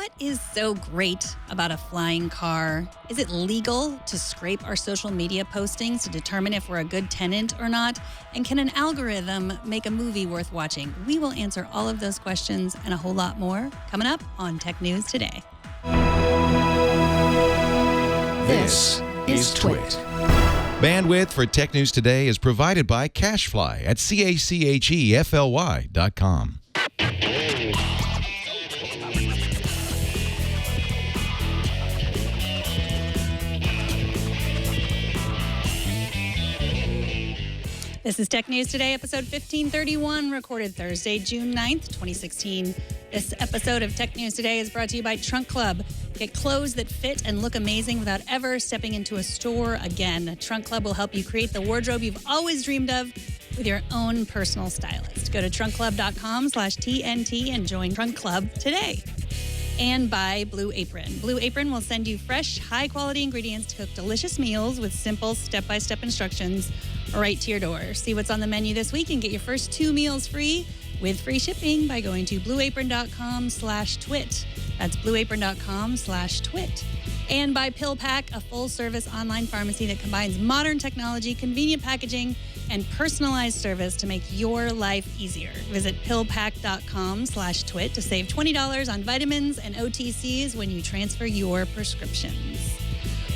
What is so great about a flying car? Is it legal to scrape our social media postings to determine if we're a good tenant or not? And can an algorithm make a movie worth watching? We will answer all of those questions and a whole lot more coming up on Tech News Today. This is Twit. Bandwidth for Tech News Today is provided by CacheFly at CACHEFLY.com. This is Tech News Today, episode 1531, recorded Thursday, June 9th, 2016. This episode of Tech News Today is brought to you by Trunk Club. Get clothes that fit and look amazing without ever stepping into a store again. Trunk Club will help you create the wardrobe you've always dreamed of with your own personal stylist. Go to trunkclub.com/TNT and join Trunk Club today. And by Blue Apron. Blue Apron will send you fresh, high-quality ingredients to cook delicious meals with simple step-by-step instructions right to your door. See what's on the menu this week and get your first 2 meals free with free shipping by going to blueapron.com/twit. That's blueapron.com/twit. And by PillPack, a full-service online pharmacy that combines modern technology, convenient packaging, and personalized service to make your life easier. Visit pillpack.com/twit to save $20 on vitamins and OTCs when you transfer your prescriptions.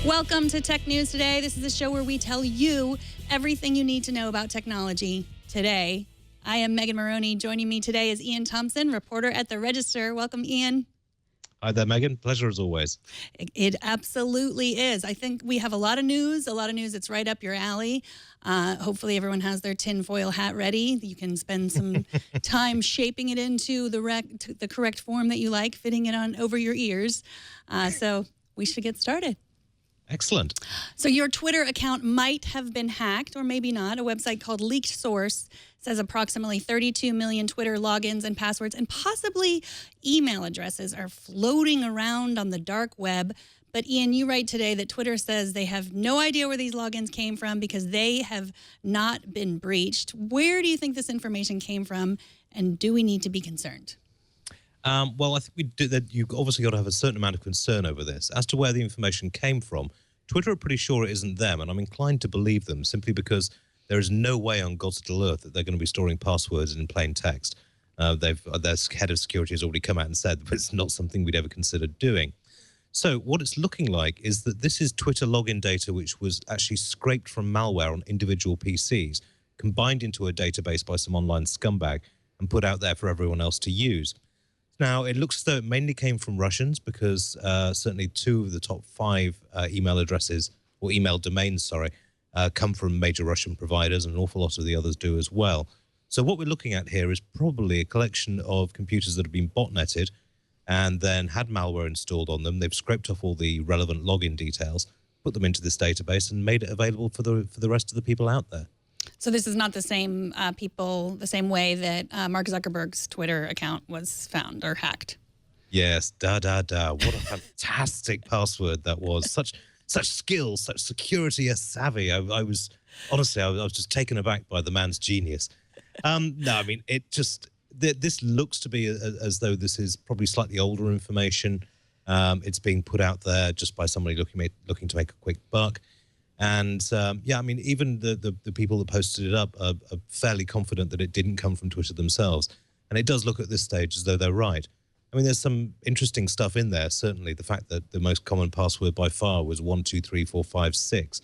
Welcome to Tech News Today. This is a show where we tell you everything you need to know about technology today. I am Megan Morrone. Joining me today is Iain Thomson, reporter at The Register. Welcome, Iain. Hi there, Megan. Pleasure as always. It absolutely is. I think we have a lot of news that's right up your alley. Hopefully everyone has their tinfoil hat ready. You can spend some time shaping it into the correct form that you like, fitting it on over your ears. So we should get started. Excellent. So your Twitter account might have been hacked, or maybe not. A website called Leaked Source says approximately 32 million Twitter logins and passwords and possibly email addresses are floating around on the dark web. But Iain, you write today that Twitter says they have no idea where these logins came from because they have not been breached. Where do you think this information came from, and do we need to be concerned? Well, I think we do that. You've obviously got to have a certain amount of concern over this. As to where the information came from, Twitter are pretty sure it isn't them, and I'm inclined to believe them simply because there is no way on God's little earth that they're going to be storing passwords in plain text. Their head of security has already come out and said that it's not something we'd ever consider doing. So what it's looking like is that this is Twitter login data which was actually scraped from malware on individual PCs, combined into a database by some online scumbag, and put out there for everyone else to use. Now, it looks as though it mainly came from Russians because certainly 2 of the top 5 email addresses, or email domains, come from major Russian providers, and an awful lot of the others do as well. So what we're looking at here is probably a collection of computers that have been botneted and then had malware installed on them. They've scraped off all the relevant login details, put them into this database, and made it available for the rest of the people out there. So this is not the same the same way that Mark Zuckerberg's Twitter account was found or hacked. Yes, What a fantastic password that was. Such skills, such security savvy. I was just taken aback by the man's genius. No, I mean, this looks to be as though this is probably slightly older information. It's being put out there just by somebody looking to make a quick buck. And I mean, even the people that posted it up are fairly confident that it didn't come from Twitter themselves. And it does look at this stage as though they're right. I mean, there's some interesting stuff in there. Certainly, the fact that the most common password by far was 123456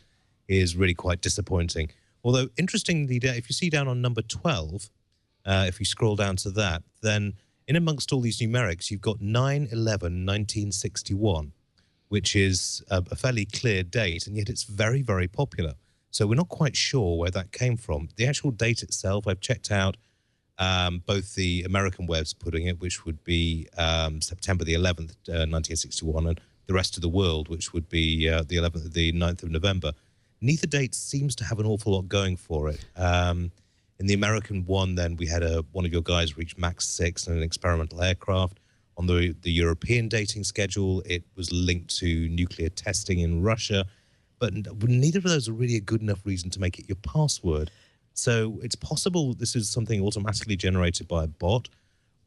is really quite disappointing. Although, interestingly, if you see down on number 12, if you scroll down to that, then in amongst all these numerics, you've got 9/11/1961. Which is a fairly clear date, and yet it's very, very popular. So we're not quite sure where that came from. The actual date itself, I've checked out both the American webs putting it, which would be September the 11th, 1961, and the rest of the world, which would be the 9th of November. Neither date seems to have an awful lot going for it. In the American one, then, we had one of your guys reach Mach 6 in an experimental aircraft. On the European dating schedule, it was linked to nuclear testing in Russia, but neither of those are really a good enough reason to make it your password. So it's possible this is something automatically generated by a bot,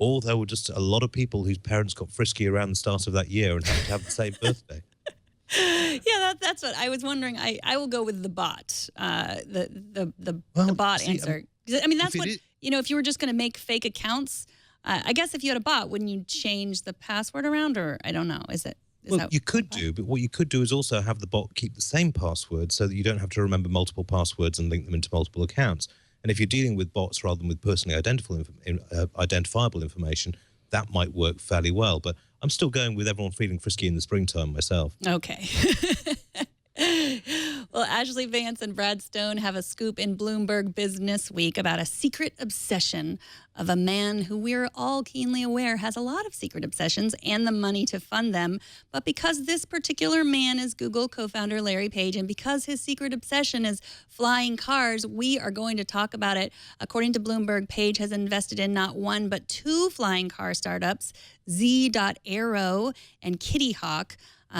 or there were just a lot of people whose parents got frisky around the start of that year and happened to have the same birthday. Yeah, that's what I was wondering. I will go with the bot, the bot answer. I mean, that's what, if you were just going to make fake accounts, I guess if you had a bot, wouldn't you change the password around, or I don't know, Well, you could do, but what you could do is also have the bot keep the same password so that you don't have to remember multiple passwords and link them into multiple accounts. And if you're dealing with bots rather than with personally identifiable information, that might work fairly well. But I'm still going with everyone feeling frisky in the springtime myself. Okay. Well, Ashley Vance and Brad Stone have a scoop in Bloomberg Business Week about a secret obsession of a man who we're all keenly aware has a lot of secret obsessions and the money to fund them. But because this particular man is Google co-founder Larry Page, and because his secret obsession is flying cars, we are going to talk about it. According to Bloomberg, Page has invested in not one but two flying car startups, Z.Aero and Kitty Hawk.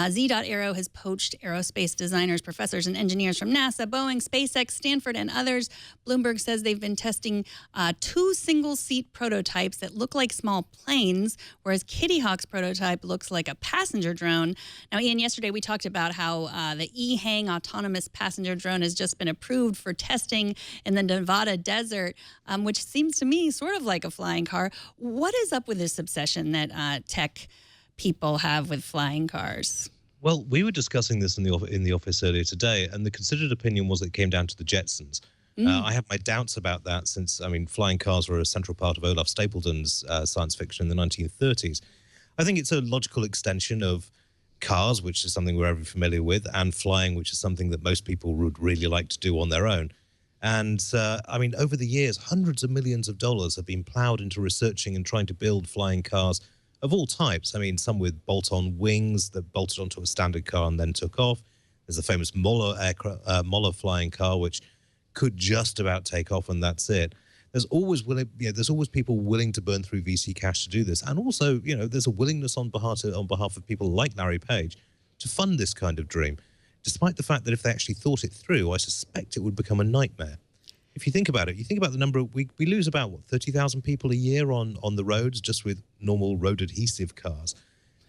Z.Aero has poached aerospace designers, professors, and engineers from NASA, Boeing, SpaceX, Stanford, and others. Bloomberg says they've been testing two single-seat prototypes that look like small planes, whereas Kitty Hawk's prototype looks like a passenger drone. Now, Iain, yesterday we talked about how the eHang autonomous passenger drone has just been approved for testing in the Nevada desert, which seems to me sort of like a flying car. What is up with this obsession that tech people have with flying cars? Well, we were discussing this in the office earlier today, and the considered opinion was it came down to the Jetsons. I have my doubts about that since, flying cars were a central part of Olaf Stapledon's science fiction in the 1930s. I think it's a logical extension of cars, which is something we're very familiar with, and flying, which is something that most people would really like to do on their own. And, over the years, hundreds of millions of dollars have been plowed into researching and trying to build flying cars of all types. Some with bolt-on wings that bolted onto a standard car and then took off. There's the famous Moller flying car, which could just about take off, and that's it. There's always people willing to burn through VC cash to do this, and also, there's a willingness on behalf of people like Larry Page to fund this kind of dream, despite the fact that if they actually thought it through, I suspect it would become a nightmare. If you think about it, you think about the number we lose about 30,000 people a year on the roads just with normal road adhesive cars.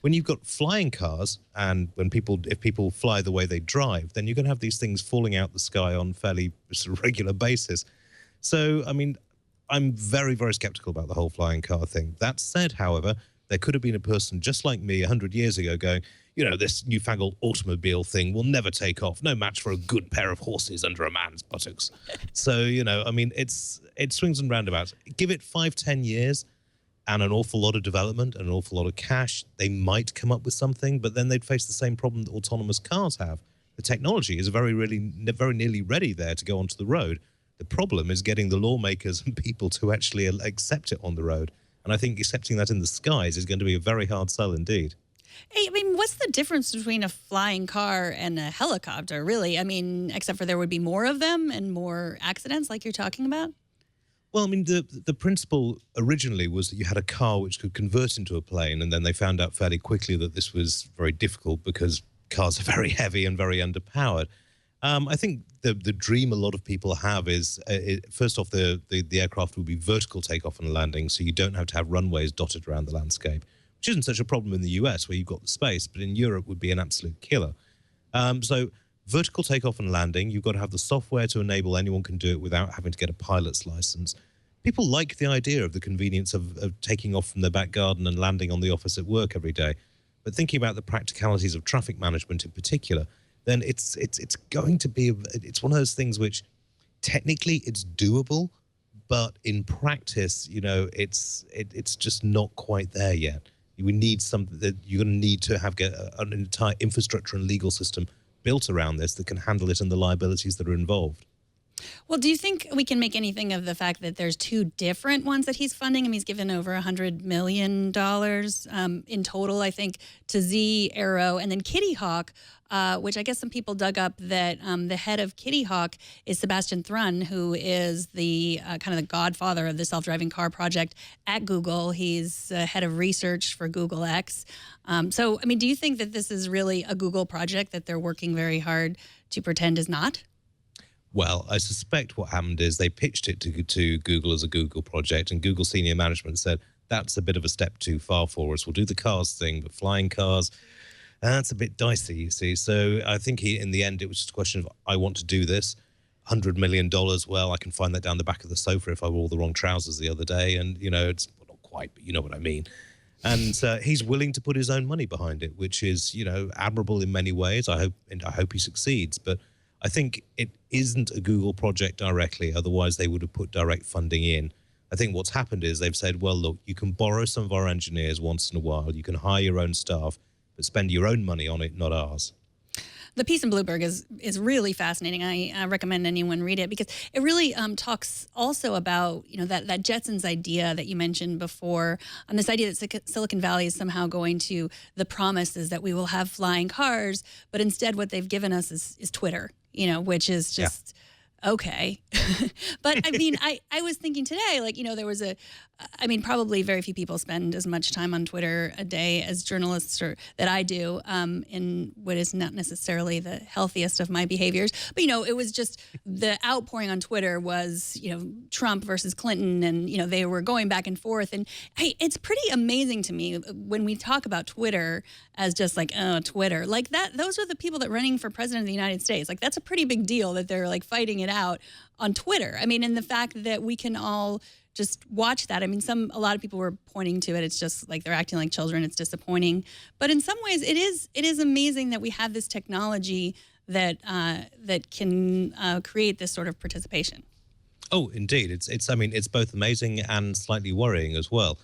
When you've got flying cars, and if people fly the way they drive, then you're going to have these things falling out the sky on fairly sort of regular basis. So, I'm very, very skeptical about the whole flying car thing. That said, however, there could have been a person just like me 100 years ago going, this newfangled automobile thing will never take off. No match for a good pair of horses under a man's buttocks. So, it swings and roundabouts. Give it 5-10 years and an awful lot of development and an awful lot of cash, they might come up with something, but then they'd face the same problem that autonomous cars have. The technology is very nearly ready there to go onto the road. The problem is getting the lawmakers and people to actually accept it on the road. And I think accepting that in the skies is going to be a very hard sell indeed. Hey, what's the difference between a flying car and a helicopter, really? Except for there would be more of them and more accidents like you're talking about? Well, the principle originally was that you had a car which could convert into a plane, and then they found out fairly quickly that this was very difficult because cars are very heavy and very underpowered. I think the dream a lot of people have is, first off, the aircraft will be vertical takeoff and landing, so you don't have to have runways dotted around the landscape, which isn't such a problem in the US where you've got the space, but in Europe would be an absolute killer. So vertical takeoff and landing, you've got to have the software to enable anyone can do it without having to get a pilot's license. People like the idea of the convenience of taking off from their back garden and landing on the office at work every day. But thinking about the practicalities of traffic management in particular, then it's going to be, it's one of those things which technically it's doable, but in practice, it's just not quite there yet. We need something that you're going to need to have an entire infrastructure and legal system built around this that can handle it and the liabilities that are involved. Well, do you think we can make anything of the fact that there's two different ones that he's funding? He's given over $100 million in total, I think, to Z.Aero, and then Kitty Hawk, which I guess some people dug up that the head of Kitty Hawk is Sebastian Thrun, who is the kind of the godfather of the self-driving car project at Google. He's head of research for Google X. So, do you think that this is really a Google project that they're working very hard to pretend is not? Well, I suspect what happened is they pitched it to Google as a Google project, and Google senior management said, that's a bit of a step too far for us. We'll do the cars thing, but flying cars, that's a bit dicey, you see. So I think in the end, it was just a question of, I want to do this. $100 million, well, I can find that down the back of the sofa if I wore the wrong trousers the other day. And, it's well, not quite, but you know what I mean. And he's willing to put his own money behind it, which is, admirable in many ways. I hope he succeeds. But I think it isn't a Google project directly. Otherwise, they would have put direct funding in. I think what's happened is they've said, well, look, you can borrow some of our engineers once in a while. You can hire your own staff, but spend your own money on it, not ours. The piece in Bloomberg is really fascinating. I recommend anyone read it because it really talks also about that Jetsons idea that you mentioned before, on this idea that Silicon Valley is somehow going to, the promise is that we will have flying cars, but instead what they've given us is Twitter, which is just okay. But I mean, I was thinking today, there was probably very few people spend as much time on Twitter a day as journalists that I do, in what is not necessarily the healthiest of my behaviors. But, it was just the outpouring on Twitter was, Trump versus Clinton, and, they were going back and forth. And it's pretty amazing to me when we talk about Twitter as just Twitter, those are the people that are running for president of the United States. That's a pretty big deal that they're fighting it out on Twitter. And the fact that we can all just watch that. A lot of people were pointing to it. It's just they're acting like children. It's disappointing. But in some ways, it is amazing that we have this technology that can create this sort of participation. Oh, indeed. It's both amazing and slightly worrying as well.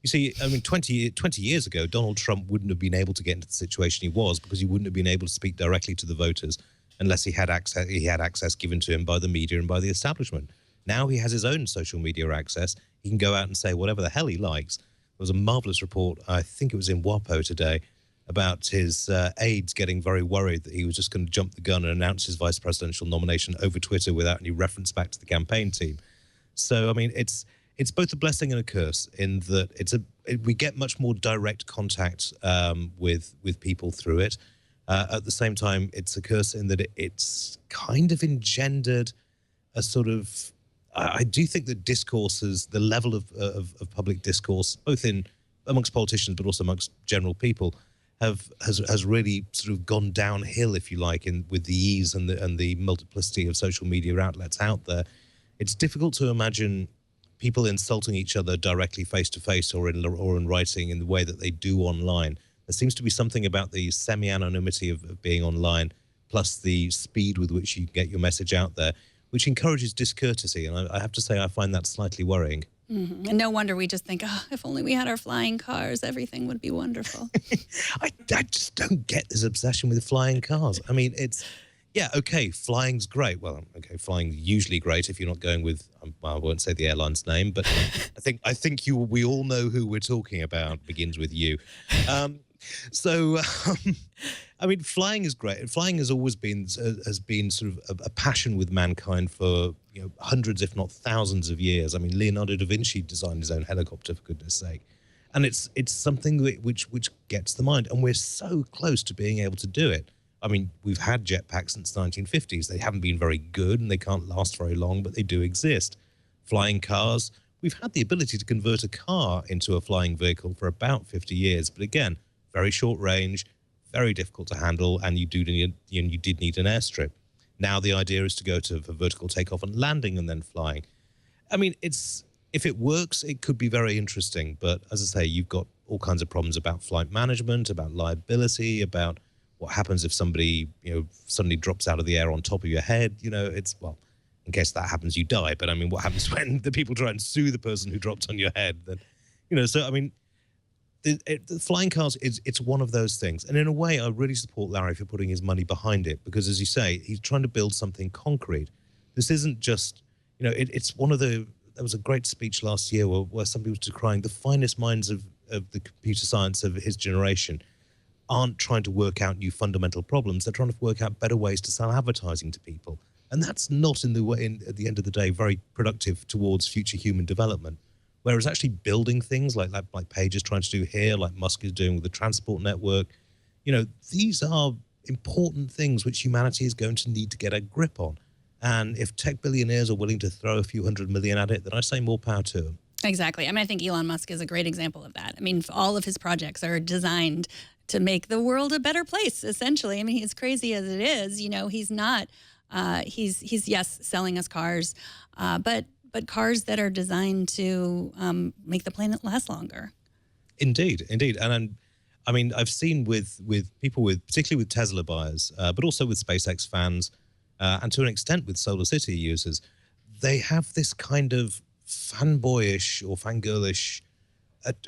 You see, 20 years ago, Donald Trump wouldn't have been able to get into the situation he was because he wouldn't have been able to speak directly to the voters unless he had access given to him by the media and by the establishment. Now he has his own social media access. He can go out and say whatever the hell he likes. There was a marvelous report, I think it was in WAPO today, about his aides getting very worried that he was just going to jump the gun and announce his vice presidential nomination over Twitter without any reference back to the campaign team. So, it's both a blessing and a curse in that we get much more direct contact with people through it. At the same time, it's a curse in that it's kind of engendered a sort of... I do think that the level of public discourse, both amongst politicians but also amongst general people, has really sort of gone downhill, if you like, with the ease and the multiplicity of social media outlets out there. It's difficult to imagine people insulting each other directly face to face or in writing in the way that they do online. There seems to be something about the semi-anonymity of being online, plus the speed with which you get your message out there, which encourages discourtesy. And I have to say, I find that slightly worrying. Mm-hmm. And no wonder we just think, if only we had our flying cars, everything would be wonderful. I just don't get this obsession with flying cars. Okay, flying's great. Well, okay, flying's usually great if you're not going with, I won't say the airline's name, but I think we all know who we're talking about, begins with U. Flying is great. Flying has always been sort of a passion with mankind for hundreds, if not thousands, of years. Leonardo da Vinci designed his own helicopter, for goodness' sake, and it's something which gets the mind, and we're so close to being able to do it. We've had jetpacks since the 1950s. They haven't been very good, and they can't last very long, but they do exist. Flying cars, we've had the ability to convert a car into a flying vehicle for about 50 years, but again, very short range, very difficult to handle, and you did need an airstrip. Now the idea is to go for vertical takeoff and landing and then flying. If it works, it could be very interesting, but as I say, you've got all kinds of problems about flight management, about liability, about what happens if somebody suddenly drops out of the air on top of your head. In case that happens, you die. But what happens when the people try and sue the person who dropped on your head? Then, the flying cars it's one of those things. And in a way, I really support Larry for putting his money behind it, because, as you say, he's trying to build something concrete. This isn't just, it's one of the... There was a great speech last year where somebody was decrying the finest minds of the computer science of his generation aren't trying to work out new fundamental problems. They're trying to work out better ways to sell advertising to people. And that's not at the end of the day, very productive towards future human development. Whereas actually building things like Page is trying to do here, like Musk is doing with the transport network, these are important things which humanity is going to need to get a grip on. And if tech billionaires are willing to throw a few $100 million at it, then I say more power to them. Exactly. I mean, I think Elon Musk is a great example of that. I mean, all of his projects are designed to make the world a better place, essentially. I mean, as crazy as it is, he's not, he's yes, selling us cars, but cars that are designed to make the planet last longer. Indeed. And I mean, I've seen with people particularly with Tesla buyers, but also with SpaceX fans, and to an extent with Solar City users, they have this kind of fanboyish or fangirlish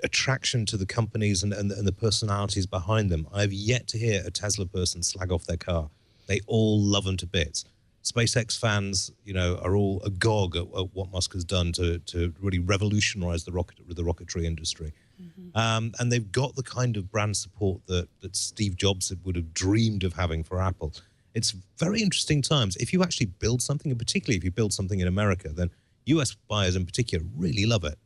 attraction to the companies and the personalities behind them. I've yet to hear a Tesla person slag off their car. They all love them to bits. SpaceX fans, are all agog at what Musk has done to really revolutionize the rocketry industry. Mm-hmm. And they've got the kind of brand support that Steve Jobs would have dreamed of having for Apple. It's very interesting times. If you actually build something, and particularly if you build something in America, then US buyers in particular really love it.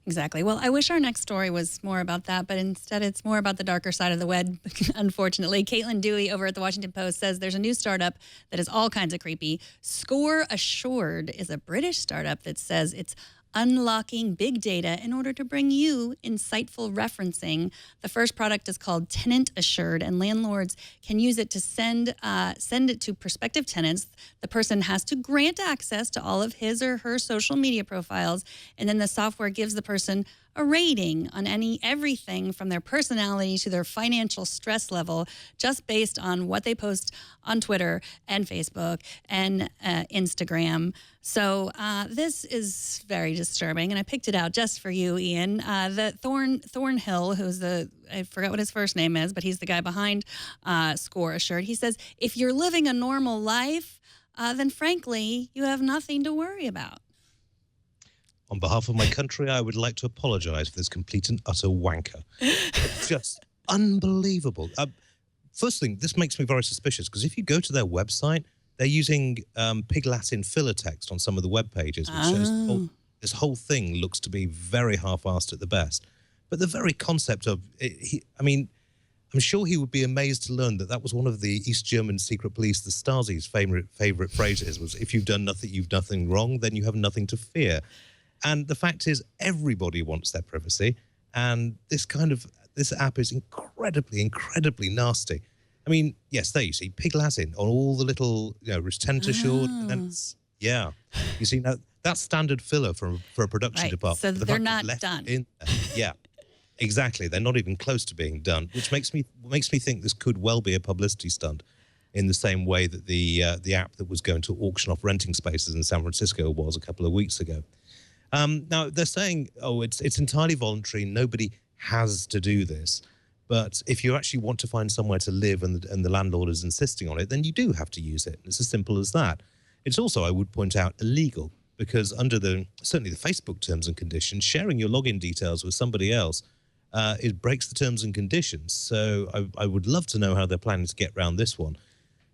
Exactly. Well, I wish our next story was more about that, but instead it's more about the darker side of the web, unfortunately. Caitlin Dewey over at the Washington Post says there's a new startup that is all kinds of creepy. Score Assured is a British startup that says it's unlocking big data in order to bring you insightful referencing. The first product is called Tenant Assured, and landlords can use it to send it to prospective tenants. The person has to grant access to all of his or her social media profiles, and then the software gives the person a rating on everything from their personality to their financial stress level, just based on what they post on Twitter and Facebook and Instagram. So this is very disturbing, and I picked it out just for you, Iain. The Thornhill, who's I forgot what his first name is, but he's the guy behind Score Assured. He says, if you're living a normal life, then frankly, you have nothing to worry about. On behalf of my country, I would like to apologize for this complete and utter wanker. It's just unbelievable. First thing, this makes me very suspicious, because if you go to their website, they're using Pig Latin filler text on some of the web pages, which shows this whole thing looks to be very half-assed at the best. But the very concept of it, I'm sure he would be amazed to learn that was one of the East German secret police, the Stasi's favorite phrases was, if you've done nothing wrong, then you have nothing to fear. And the fact is, everybody wants their privacy, and this app is incredibly nasty. I mean, yes, there you see Pig Latin on all the little, retention assured, and then yeah, you see now that's standard filler for a production department. So they're not done. Yeah, exactly. They're not even close to being done, which makes me think this could well be a publicity stunt, in the same way that the app that was going to auction off renting spaces in San Francisco was a couple of weeks ago. Now, they're saying, it's entirely voluntary. Nobody has to do this. But if you actually want to find somewhere to live and the landlord is insisting on it, then you do have to use it. It's as simple as that. It's also, I would point out, illegal, because under certainly the Facebook terms and conditions, sharing your login details with somebody else, it breaks the terms and conditions. So I would love to know how they're planning to get around this one.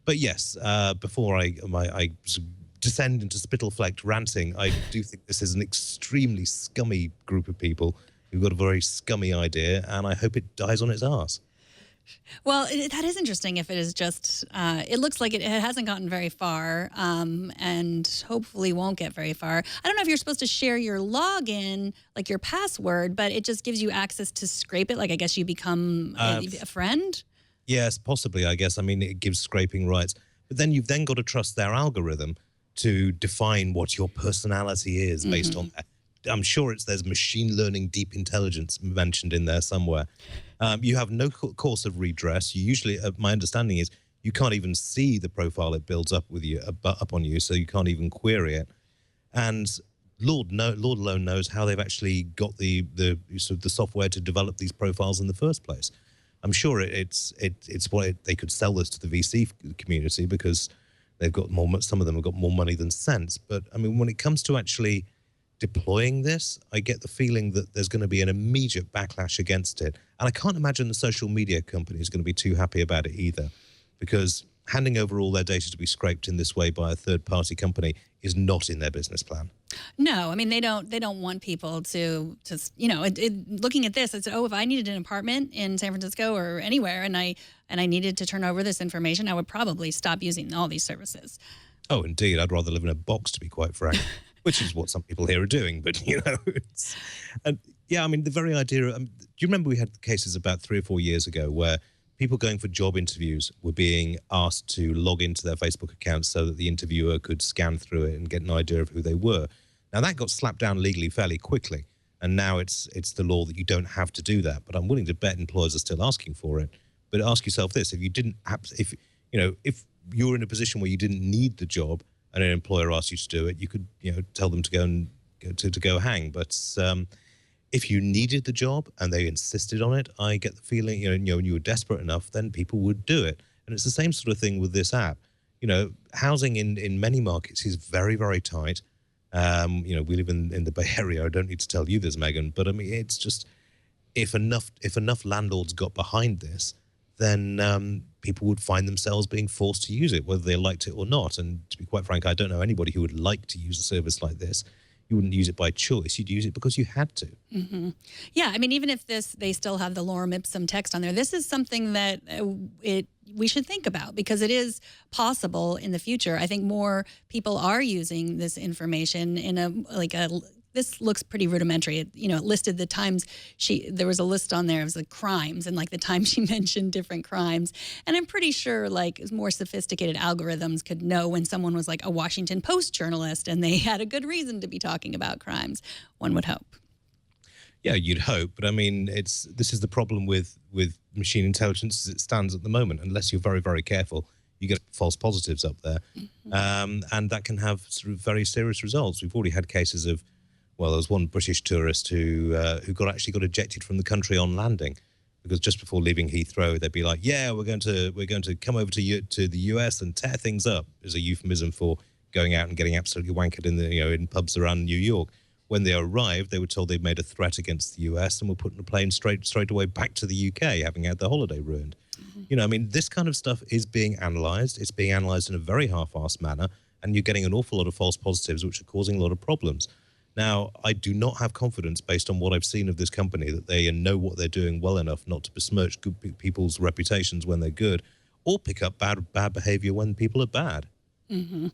But yes, before I descend into Spittle-Flecked ranting, I do think this is an extremely scummy group of people who've got a very scummy idea, and I hope it dies on its arse. Well, that is interesting. If it is just, it looks like it hasn't gotten very far, and hopefully won't get very far. I don't know if you're supposed to share your login, like your password, but it just gives you access to scrape it. Like, I guess you become a friend? Yes, possibly, I guess. I mean, it gives scraping rights. But then you've then got to trust their algorithm to define what your personality is based on that. I'm sure there's machine learning deep intelligence mentioned in there somewhere. You have no course of redress. You usually, my understanding is, you can't even see the profile it builds up with you, up on you, so you can't even query it. And Lord alone knows how they've actually got the software to develop these profiles in the first place. I'm sure it's they could sell this to the VC community, because they've got some of them have got more money than sense. But I mean, when it comes to actually deploying this, I get the feeling that there's going to be an immediate backlash against it. And I can't imagine the social media company is going to be too happy about it either, because handing over all their data to be scraped in this way by a third-party company is not in their business plan. No, I mean, they don't want people to looking at this, it's, if I needed an apartment in San Francisco or anywhere, and I needed to turn over this information, I would probably stop using all these services. Oh, indeed. I'd rather live in a box, to be quite frank. which is what some people here are doing. But, and yeah, I mean, the very idea, do you remember we had cases about 3 or 4 years ago where people going for job interviews were being asked to log into their Facebook accounts so that the interviewer could scan through it and get an idea of who they were. Now, that got slapped down legally fairly quickly, and now it's the law that you don't have to do that. But I'm willing to bet employers are still asking for it. But ask yourself this: if if you're in a position where you didn't need the job and an employer asked you to do it, you could tell them to go and go hang. But if you needed the job and they insisted on it, I get the feeling when you were desperate enough, then people would do it. And it's the same sort of thing with this app. Housing in many markets is very, very tight. We live in the Bay Area. I don't need to tell you this, Megan, but I mean, it's just if enough landlords got behind this, then people would find themselves being forced to use it, whether they liked it or not. And to be quite frank, I don't know anybody who would like to use a service like this. You wouldn't use it by choice. You'd use it because you had to. Mm-hmm. Yeah, I mean, even if they still have the lorem ipsum text on there, this is something that we should think about because it is possible in the future. I think more people are using this information in this looks pretty rudimentary. It listed the times there was a list on there of the crimes and the time she mentioned different crimes. And I'm pretty sure more sophisticated algorithms could know when someone was a Washington Post journalist and they had a good reason to be talking about crimes. One would hope. Yeah, you'd hope. But I mean, this is the problem with machine intelligence as it stands at the moment. Unless you're very, very careful, you get false positives up there. Mm-hmm. And that can have sort of very serious results. We've already had cases of, there was one British tourist who got ejected from the country on landing because just before leaving Heathrow, they'd be like, "Yeah, we're going to come over to the US and tear things up," as a euphemism for going out and getting absolutely wankered in pubs around New York. When they arrived, they were told they'd made a threat against the US and were put in a plane straight away back to the UK, having had their holiday ruined. Mm-hmm. This kind of stuff is being analysed. It's being analysed in a very half-assed manner, and you're getting an awful lot of false positives, which are causing a lot of problems. Now, I do not have confidence, based on what I've seen of this company, that they know what they're doing well enough not to besmirch good people's reputations when they're good, or pick up bad behavior when people are bad. Mm-hmm.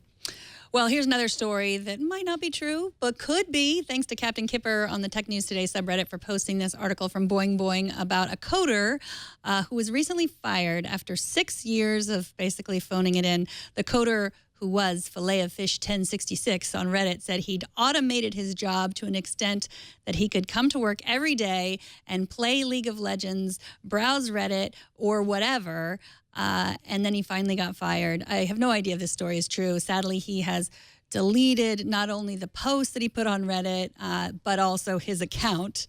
Well, here's another story that might not be true, but could be, thanks to Captain Kipper on the Tech News Today subreddit for posting this article from Boing Boing about a coder who was recently fired after 6 years of basically phoning it in. The coder, who was Filet of Fish 1066 on Reddit, said he'd automated his job to an extent that he could come to work every day and play League of Legends, browse Reddit, or whatever. And then he finally got fired. I have no idea if this story is true. Sadly, he has deleted not only the post that he put on Reddit, but also his account,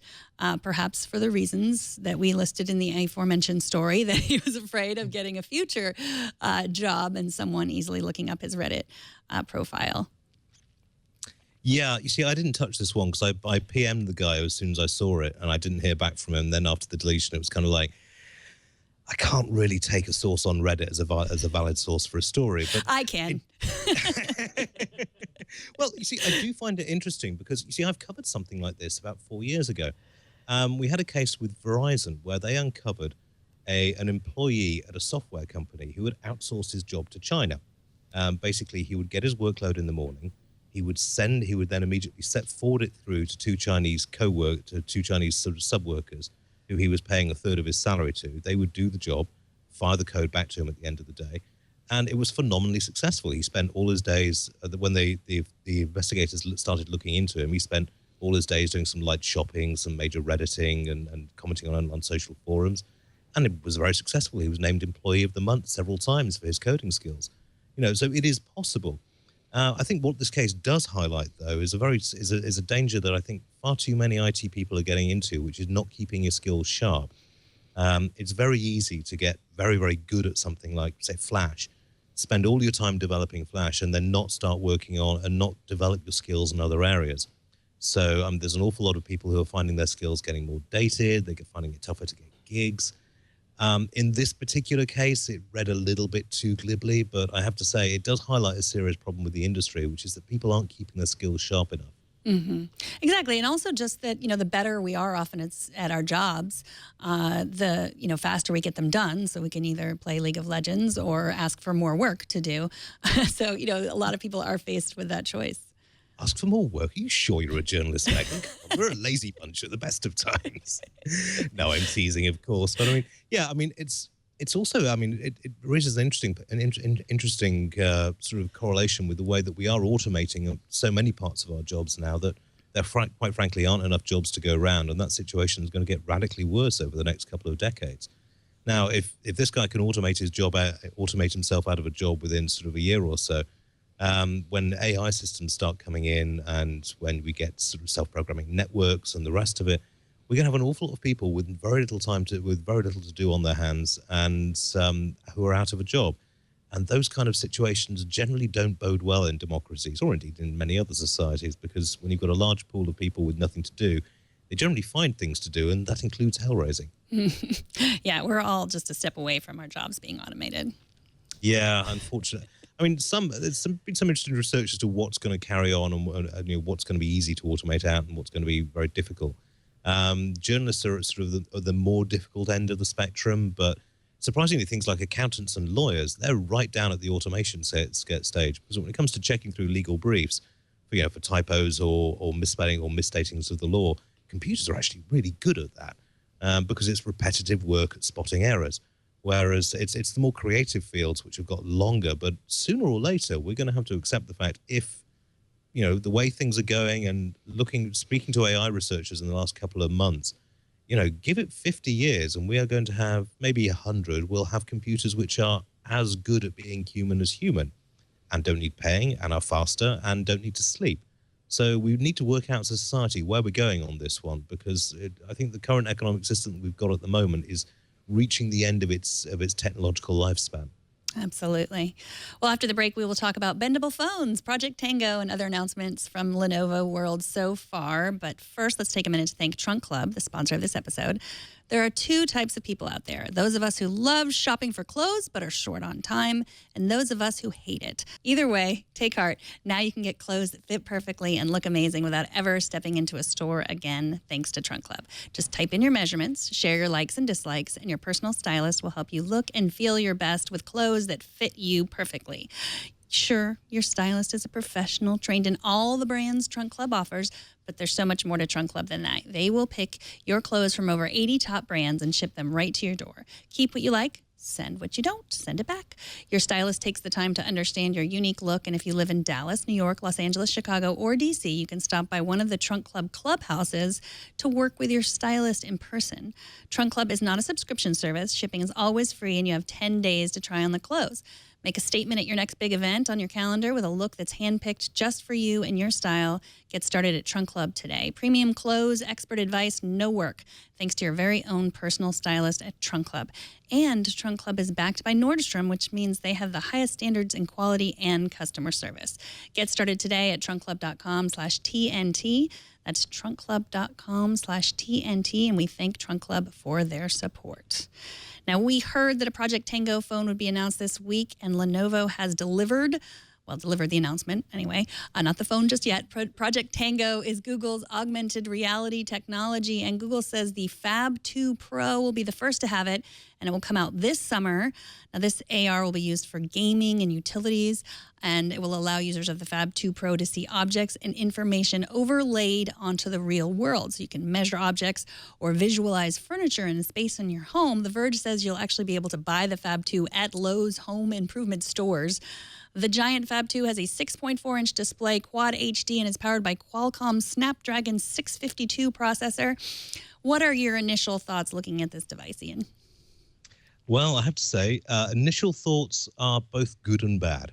perhaps for the reasons that we listed in the aforementioned story, that he was afraid of getting a future job and someone easily looking up his Reddit profile. Yeah, you see, I didn't touch this one because I PM'd the guy as soon as I saw it, and I didn't hear back from him. Then after the deletion, it was kind of like, I can't really take a source on Reddit as a valid source for a story. But I can. Well, you see, I do find it interesting because, you see, I've covered something like this about 4 years ago. We had a case with Verizon where they uncovered an employee at a software company who had outsourced his job to China. Basically, he would get his workload in the morning. He would then immediately forward it through to two Chinese sort of sub-workers who he was paying a third of his salary to. They would do the job, fire the code back to him at the end of the day, and it was phenomenally successful. He spent all his days, when the investigators started looking into him, he spent all his days doing some light shopping, some major Redditing, and commenting on social forums, and it was very successful. He was named Employee of the Month several times for his coding skills. So it is possible. I think what this case does highlight, though, is a danger that I think far too many IT people are getting into, which is not keeping your skills sharp. It's very easy to get very, very good at something like, say, Flash, spend all your time developing Flash, and then not start working on and not develop your skills in other areas. So there's an awful lot of people who are finding their skills getting more dated. They're finding it tougher to get gigs. In this particular case, it read a little bit too glibly, but I have to say it does highlight a serious problem with the industry, which is that people aren't keeping their skills sharp enough. Mm-hmm. Exactly. And also just that, the better we are often at our jobs, the faster we get them done. So we can either play League of Legends or ask for more work to do. So, a lot of people are faced with that choice. ask for more work. Are you sure you're a journalist, Megan? Come on, we're a lazy bunch at the best of times. No, I'm teasing, of course. But I mean, yeah, I mean, it's also, I mean, it raises an interesting sort of correlation with the way that we are automating so many parts of our jobs now that there, quite frankly, aren't enough jobs to go around, and that situation is going to get radically worse over the next couple of decades. Now, if this guy can automate himself out of a job within sort of a year or so, when AI systems start coming in and when we get sort of self-programming networks and the rest of it, we're going to have an awful lot of people with very little to do on their hands and who are out of a job. And those kind of situations generally don't bode well in democracies, or indeed in many other societies, because when you've got a large pool of people with nothing to do, they generally find things to do, and that includes hell raising. Yeah, we're all just a step away from our jobs being automated. Yeah, unfortunately. I mean, there's been some interesting research as to what's going to carry on and you know, what's going to be easy to automate out and what's going to be very difficult. Journalists are at sort of the more difficult end of the spectrum, but surprisingly, things like accountants and lawyers, they're right down at the automation stage. Because when it comes to checking through legal briefs, for typos or misspelling or misstatings of the law, computers are actually really good at that because it's repetitive work at spotting errors. Whereas it's the more creative fields which have got longer, but sooner or later we're going to have to accept the fact if the way things are going and speaking to AI researchers in the last couple of months, give it 50 years and we are going to have maybe 100. We'll have computers which are as good at being human as human and don't need paying and are faster and don't need to sleep. So we need to work out as a society where we're going on this one, because I think the current economic system that we've got at the moment is reaching the end of its technological lifespan. Absolutely. Well, after the break, we will talk about bendable phones, Project Tango, and other announcements from Lenovo world so far. But first, let's take a minute to thank Trunk Club, the sponsor of this episode. There are two types of people out there: those of us who love shopping for clothes but are short on time, and those of us who hate it. Either way, take heart. Now you can get clothes that fit perfectly and look amazing without ever stepping into a store again, thanks to Trunk Club. Just type in your measurements, share your likes and dislikes, and your personal stylist will help you look and feel your best with clothes that fit you perfectly. Sure, your stylist is a professional trained in all the brands Trunk Club offers, but there's so much more to Trunk Club than that. They will pick your clothes from over 80 top brands and ship them right to your door. Keep what you like, send what you don't, send it back. Your stylist takes the time to understand your unique look, and if you live in Dallas, New York, Los Angeles, Chicago, or DC, you can stop by one of the Trunk Club clubhouses to work with your stylist in person. Trunk Club is not a subscription service. Shipping is always free, and you have 10 days to try on the clothes. Make a statement at your next big event on your calendar with a look that's handpicked just for you and your style. Get started at Trunk Club today. Premium clothes, expert advice, no work, thanks to your very own personal stylist at Trunk Club. And Trunk Club is backed by Nordstrom, which means they have the highest standards in quality and customer service. Get started today at trunkclub.com/TNT. That's trunkclub.com/TNT, and we thank Trunk Club for their support. Now, we heard that a Project Tango phone would be announced this week, and Lenovo has delivered the announcement anyway. Not the phone just yet. Project Tango is Google's augmented reality technology, and Google says the Fab 2 Pro will be the first to have it, and it will come out this summer. Now, this AR will be used for gaming and utilities, and it will allow users of the Fab 2 Pro to see objects and information overlaid onto the real world. So you can measure objects or visualize furniture and space in your home. The Verge says you'll actually be able to buy the Fab 2 at Lowe's home improvement stores. The giant Fab 2 has a 6.4-inch display, Quad HD, and is powered by Qualcomm's Snapdragon 652 processor. What are your initial thoughts looking at this device, Iain? Well, I have to say, initial thoughts are both good and bad.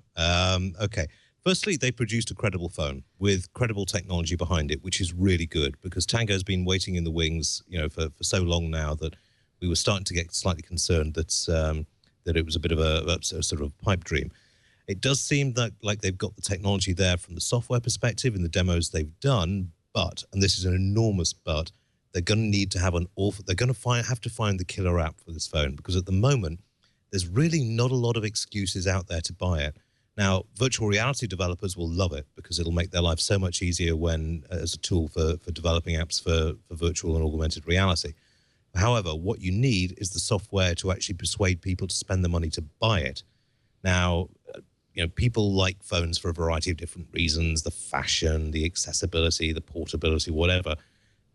Okay. Firstly, they produced a credible phone with credible technology behind it, which is really good, because Tango's been waiting in the wings, for so long now that we were starting to get slightly concerned that it was a bit of a sort of pipe dream. It does seem that like they've got the technology there from the software perspective in the demos they've done, but, and this is an enormous but, they're going to need to have they're going to have to find the killer app for this phone, because at the moment, there's really not a lot of excuses out there to buy it. Now, virtual reality developers will love it because it'll make their life so much easier as a tool for developing apps for virtual and augmented reality. However, what you need is the software to actually persuade people to spend the money to buy it. Now, people like phones for a variety of different reasons: the fashion, the accessibility, the portability, whatever.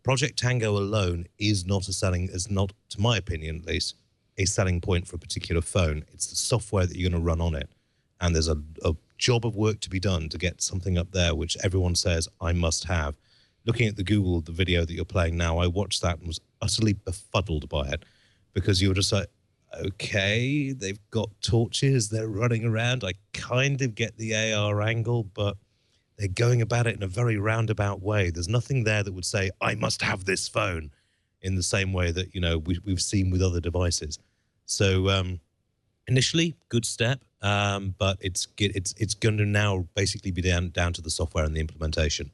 Project Tango alone is not, to my opinion at least, a selling point for a particular phone. It's the software that you're going to run on it. And there's a job of work to be done to get something up there which everyone says I must have. Looking at the video that you're playing now, I watched that and was utterly befuddled by it, because you were just like, okay, they've got torches, they're running around. I kind of get the AR angle, but they're going about it in a very roundabout way. There's nothing there that would say, I must have this phone, in the same way that, we've seen with other devices. So initially, good step, but it's going to now basically be down to the software and the implementation.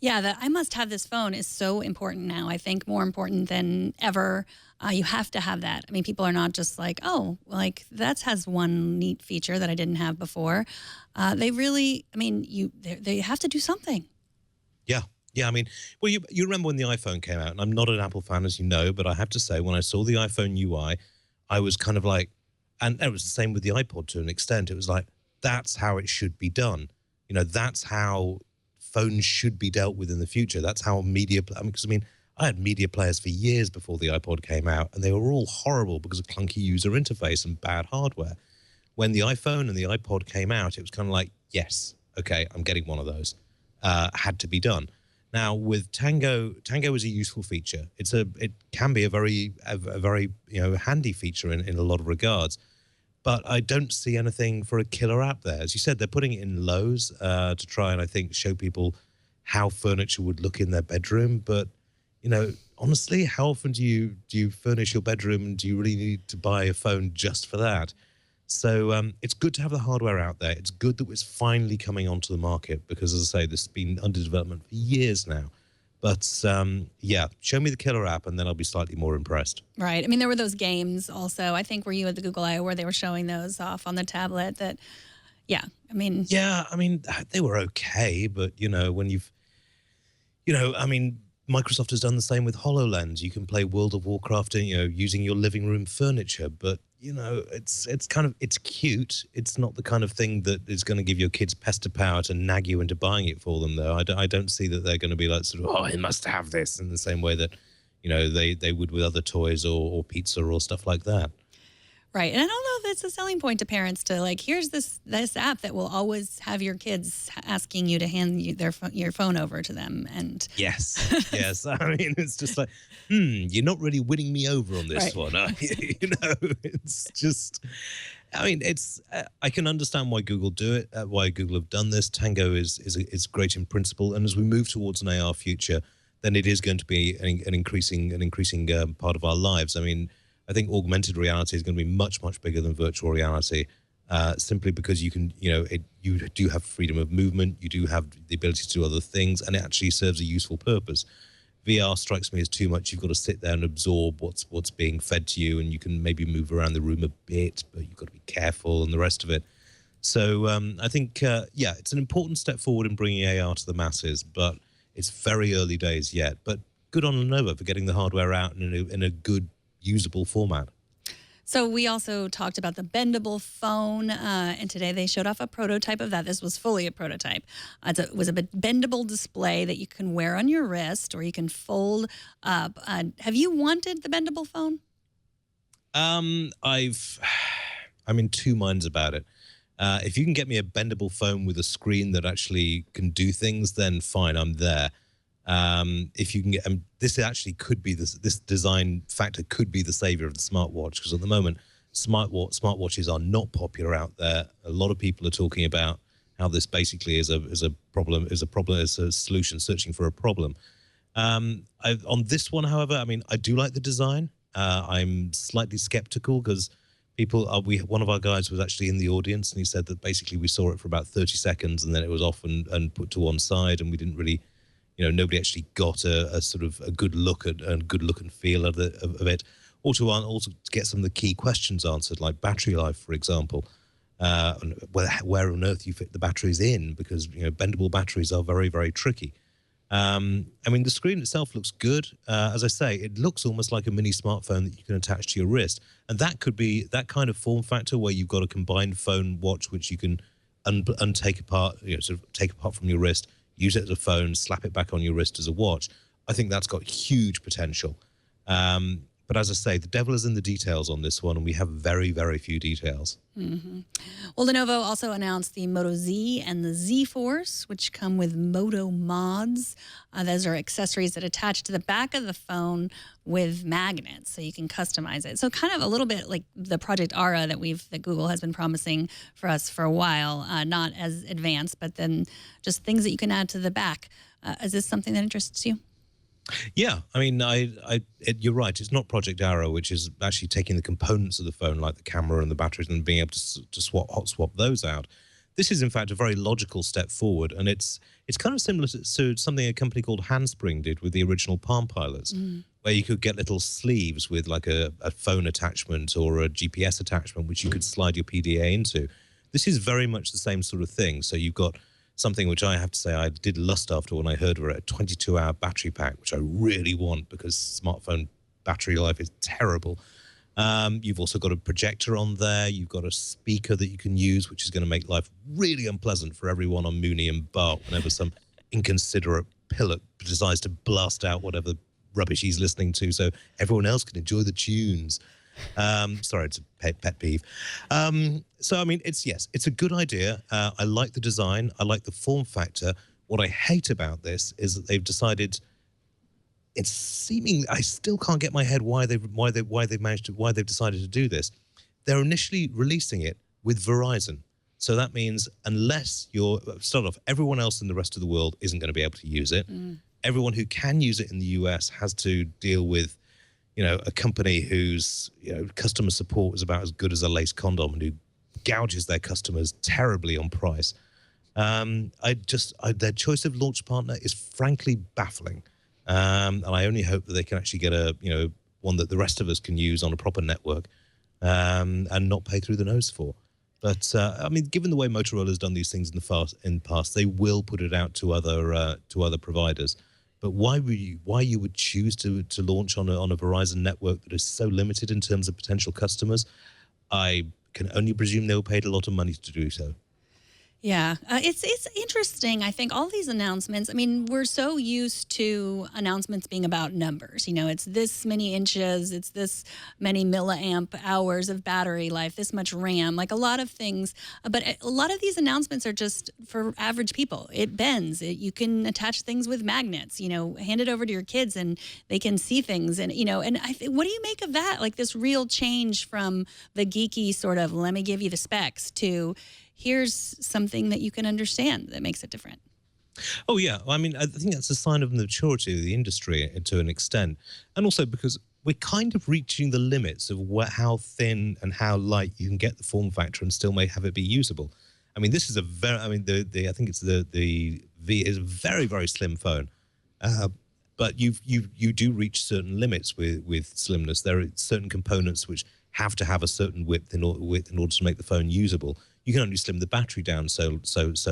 Yeah, the I must have this phone is so important now. I think more important than ever. You have to have that. I mean, people are not just like, oh, like that has one neat feature that I didn't have before. They really, I mean, they have to do something. Yeah. Yeah, I mean, well, you remember when the iPhone came out, and I'm not an Apple fan, as you know, but I have to say, when I saw the iPhone UI, I was kind of like, and it was the same with the iPod to an extent. It was like, that's how it should be done. That's how phones should be dealt with in the future. That's how because I had media players for years before the iPod came out, and they were all horrible because of clunky user interface and bad hardware. When the iPhone and the iPod came out, it was kind of like, yes, okay, I'm getting one of those. Had to be done. Now with Tango is a useful feature. It can be a very handy feature in a lot of regards. But I don't see anything for a killer app there. As you said, they're putting it in lows to try and, I think, show people how furniture would look in their bedroom. But, honestly, how often do you furnish your bedroom, and do you really need to buy a phone just for that? So it's good to have the hardware out there. It's good that it's finally coming onto the market because, as I say, this has been under development for years now. But, show me the killer app and then I'll be slightly more impressed. Right. I mean, there were those games also. I think, were you at the Google I/O where they were showing those off on the tablet that, yeah, I mean. Yeah, I mean, they were okay. But, when Microsoft has done the same with HoloLens. You can play World of Warcraft, using your living room furniture. But, it's cute. It's not the kind of thing that is going to give your kids pester power to nag you into buying it for them, though. I don't see that they're going to be like sort of, oh, I must have this, in the same way that, they would with other toys or pizza or stuff like that. Right. And I don't know if it's a selling point to parents to like, here's this app that will always have your kids asking you to hand your phone over to them. And yes. I mean, it's just like, you're not really winning me over on this one. It's just, I mean, I can understand why Google do it, why Google have done this. Tango is great in principle. And as we move towards an AR future, then it is going to be an increasing part of our lives. I mean, I think augmented reality is going to be much, much bigger than virtual reality, simply because you do have freedom of movement, you do have the ability to do other things, and it actually serves a useful purpose. VR strikes me as too much. You've got to sit there and absorb what's being fed to you, and you can maybe move around the room a bit, but you've got to be careful and the rest of it. So I think, it's an important step forward in bringing AR to the masses, but it's very early days yet. But good on Lenovo for getting the hardware out in a good, usable format. So we also talked about the Bendable Phone, and today they showed off a prototype of that. This was fully a prototype. It was a bendable display that you can wear on your wrist or you can fold up. Have you wanted the Bendable Phone? I'm in two minds about it. If you can get me a bendable phone with a screen that actually can do things, then fine, I'm there. If you can get, this actually could be this design factor could be the savior of the smartwatch, because at the moment smartwatches are not popular out there. A lot of people are talking about how this basically is a solution searching for a problem. On this one, however, I mean, I do like the design. I'm slightly skeptical because one of our guys was actually in the audience, and he said that basically we saw it for about 30 seconds and then it was off and put to one side, and we didn't really, nobody actually got a sort of a good look and feel of it, or to get some of the key questions answered, like battery life, for example, and where on earth you fit the batteries in, because bendable batteries are very, very tricky. I mean, the screen itself looks good. As I say, it looks almost like a mini smartphone that you can attach to your wrist, and that could be that kind of form factor where you've got a combined phone watch which you can untake apart, sort of take apart from your wrist, use it as a phone, slap it back on your wrist as a watch. I think that's got huge potential. But as I say, the devil is in the details on this one, and we have very, very few details. Mm-hmm. Well, Lenovo also announced the Moto Z and the Z Force, which come with Moto Mods. Those are accessories that attach to the back of the phone with magnets, so you can customize it. So kind of a little bit like the Project Ara that Google has been promising for us for a while. Not as advanced, but then just things that you can add to the back. Is this something that interests you? Yeah, I mean, you're right. It's not Project Arrow, which is actually taking the components of the phone, like the camera and the batteries, and being able to hot swap those out. This is, in fact, a very logical step forward, and it's kind of similar to something a company called Handspring did with the original Palm Pilots, where you could get little sleeves with like a phone attachment or a GPS attachment, which you could slide your PDA into. This is very much the same sort of thing. So you've got something which I have to say I did lust after when I heard of it, a 22-hour battery pack, which I really want because smartphone battery life is terrible. You've also got a projector on there. You've got a speaker that you can use, which is going to make life really unpleasant for everyone on Mooney and Bart whenever some inconsiderate pillock decides to blast out whatever rubbish he's listening to so everyone else can enjoy the tunes. Sorry, it's a pet peeve. So, I mean, it's a good idea. I like the design. I like the form factor. What I hate about this is that they've decided it's seeming, I still can't get my head why they've decided to do this. They're initially releasing it with Verizon. So that means unless start off, everyone else in the rest of the world isn't going to be able to use it. Everyone who can use it in the US has to deal with a company whose customer support is about as good as a lace condom and who gouges their customers terribly on price. Their choice of launch partner is frankly baffling. And I only hope that they can actually get one that the rest of us can use on a proper network and not pay through the nose for. But I mean, given the way Motorola's done these things in the past, they will put it out to other providers. But why you would choose to launch on a Verizon network that is so limited in terms of potential customers, I can only presume they were paid a lot of money to do so. Yeah, it's interesting. I think all these announcements, I mean, we're so used to announcements being about numbers. It's this many inches, it's this many milliamp hours of battery life, this much RAM, like a lot of things. But a lot of these announcements are just for average people. It bends. You can attach things with magnets, hand it over to your kids and they can see things. And, and what do you make of that? Like this real change from the geeky sort of, let me give you the specs to here's something that you can understand that makes it different. Oh, yeah. I mean, I think that's a sign of the maturity of the industry to an extent. And also because we're kind of reaching the limits of how thin and how light you can get the form factor and still may have it be usable. I mean, this is I think it's the V is a very, very slim phone. But you do reach certain limits with slimness. There are certain components which have to have a certain width in order to make the phone usable. You can only slim the battery down so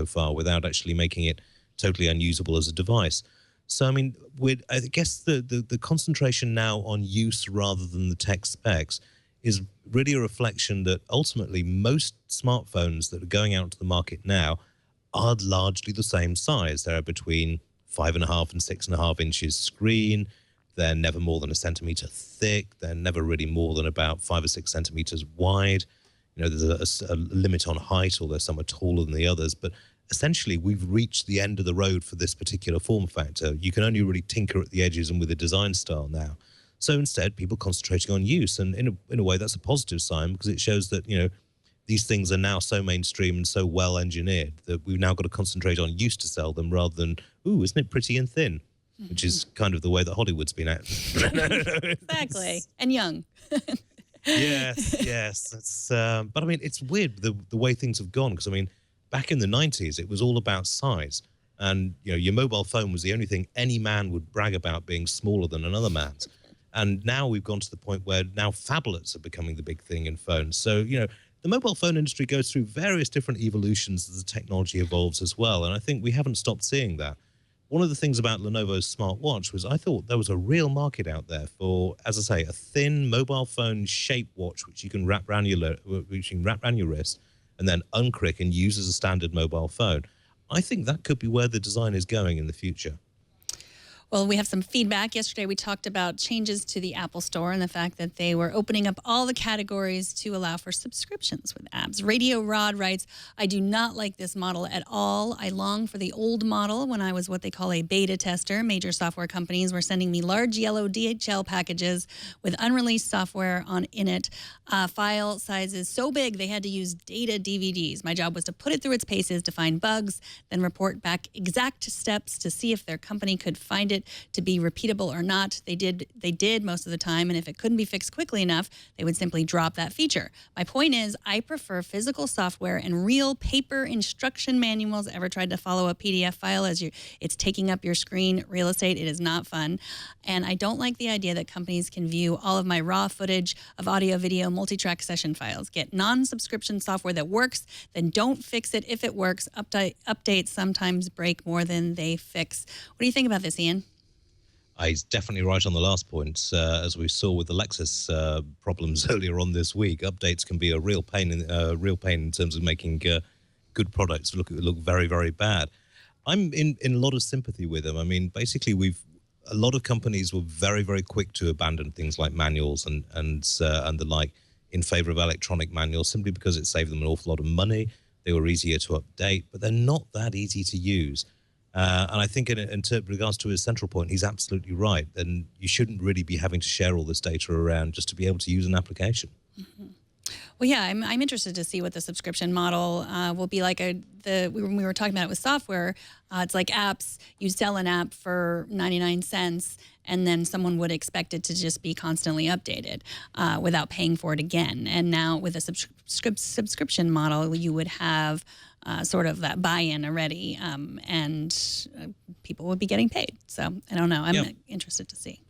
far without actually making it totally unusable as a device. So, I mean, I guess the concentration now on use rather than the tech specs is really a reflection that ultimately most smartphones that are going out to the market now are largely the same size. They're between 5.5 and 6.5 inches screen. They're never more than a centimeter thick. They're never really more than about 5 or 6 centimeters wide. There's a limit on height, although some are taller than the others. But essentially, we've reached the end of the road for this particular form factor. You can only really tinker at the edges and with a design style now. So instead, people concentrating on use. And in a way, that's a positive sign because it shows that, these things are now so mainstream and so well engineered that we've now got to concentrate on use to sell them rather than, ooh, isn't it pretty and thin? Which is kind of the way that Hollywood's been at. Exactly. And young. Yes. But I mean, it's weird the way things have gone because I mean, back in the 90s, it was all about size, and your mobile phone was the only thing any man would brag about being smaller than another man's. And now we've gone to the point where now phablets are becoming the big thing in phones. So the mobile phone industry goes through various different evolutions as the technology evolves as well, and I think we haven't stopped seeing that. One of the things about Lenovo's smartwatch was I thought there was a real market out there for, as I say, a thin mobile phone shaped watch which you can wrap around your wrist, and then uncrick and use as a standard mobile phone. I think that could be where the design is going in the future. Well, we have some feedback. Yesterday, we talked about changes to the Apple Store and the fact that they were opening up all the categories to allow for subscriptions with apps. Radio Rod writes, I do not like this model at all. I long for the old model when I was what they call a beta tester. Major software companies were sending me large yellow DHL packages with unreleased software in it. File sizes so big they had to use data DVDs. My job was to put it through its paces to find bugs, then report back exact steps to see if their company could find it to be repeatable or not. They did most of the time, and if it couldn't be fixed quickly enough, they would simply drop that feature. My point is, I prefer physical software and real paper instruction manuals. Ever tried to follow a PDF file as it's taking up your screen real estate? It is not fun. And I don't like the idea that companies can view all of my raw footage of audio, video, multi-track session files. Get non-subscription software that works, then don't fix it if it works. Updates sometimes break more than they fix. What do you think about this, Iain? He's definitely right on the last point. As we saw with the Lexus problems earlier on this week, updates can be a real pain in terms of making good products look very, very bad. I'm in a lot of sympathy with them. I mean, basically, a lot of companies were very, very quick to abandon things like manuals and the like in favor of electronic manuals simply because it saved them an awful lot of money. They were easier to update, but they're not that easy to use. And I think in regards to his central point, he's absolutely right. And you shouldn't really be having to share all this data around just to be able to use an application. Mm-hmm. Well, yeah, I'm interested to see what the subscription model will be like. When we were talking about it with software, it's like apps. You sell an app for 99 cents, and then someone would expect it to just be constantly updated without paying for it again. And now with a subscription model, you would have sort of that buy-in already, and people would be getting paid. So I don't know. I'm interested to see.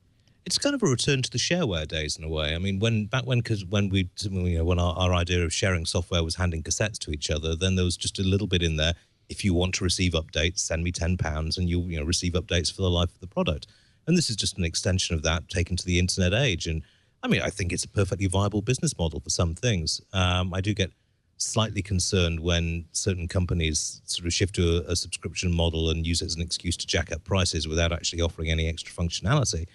It's kind of a return to the shareware days in a way. I mean, when our idea of sharing software was handing cassettes to each other, then there was just a little bit in there. If you want to receive updates, send me £10, and you'll receive updates for the life of the product. And this is just an extension of that taken to the internet age. And I mean, I think it's a perfectly viable business model for some things. I do get slightly concerned when certain companies sort of shift to a subscription model and use it as an excuse to jack up prices without actually offering any extra functionality.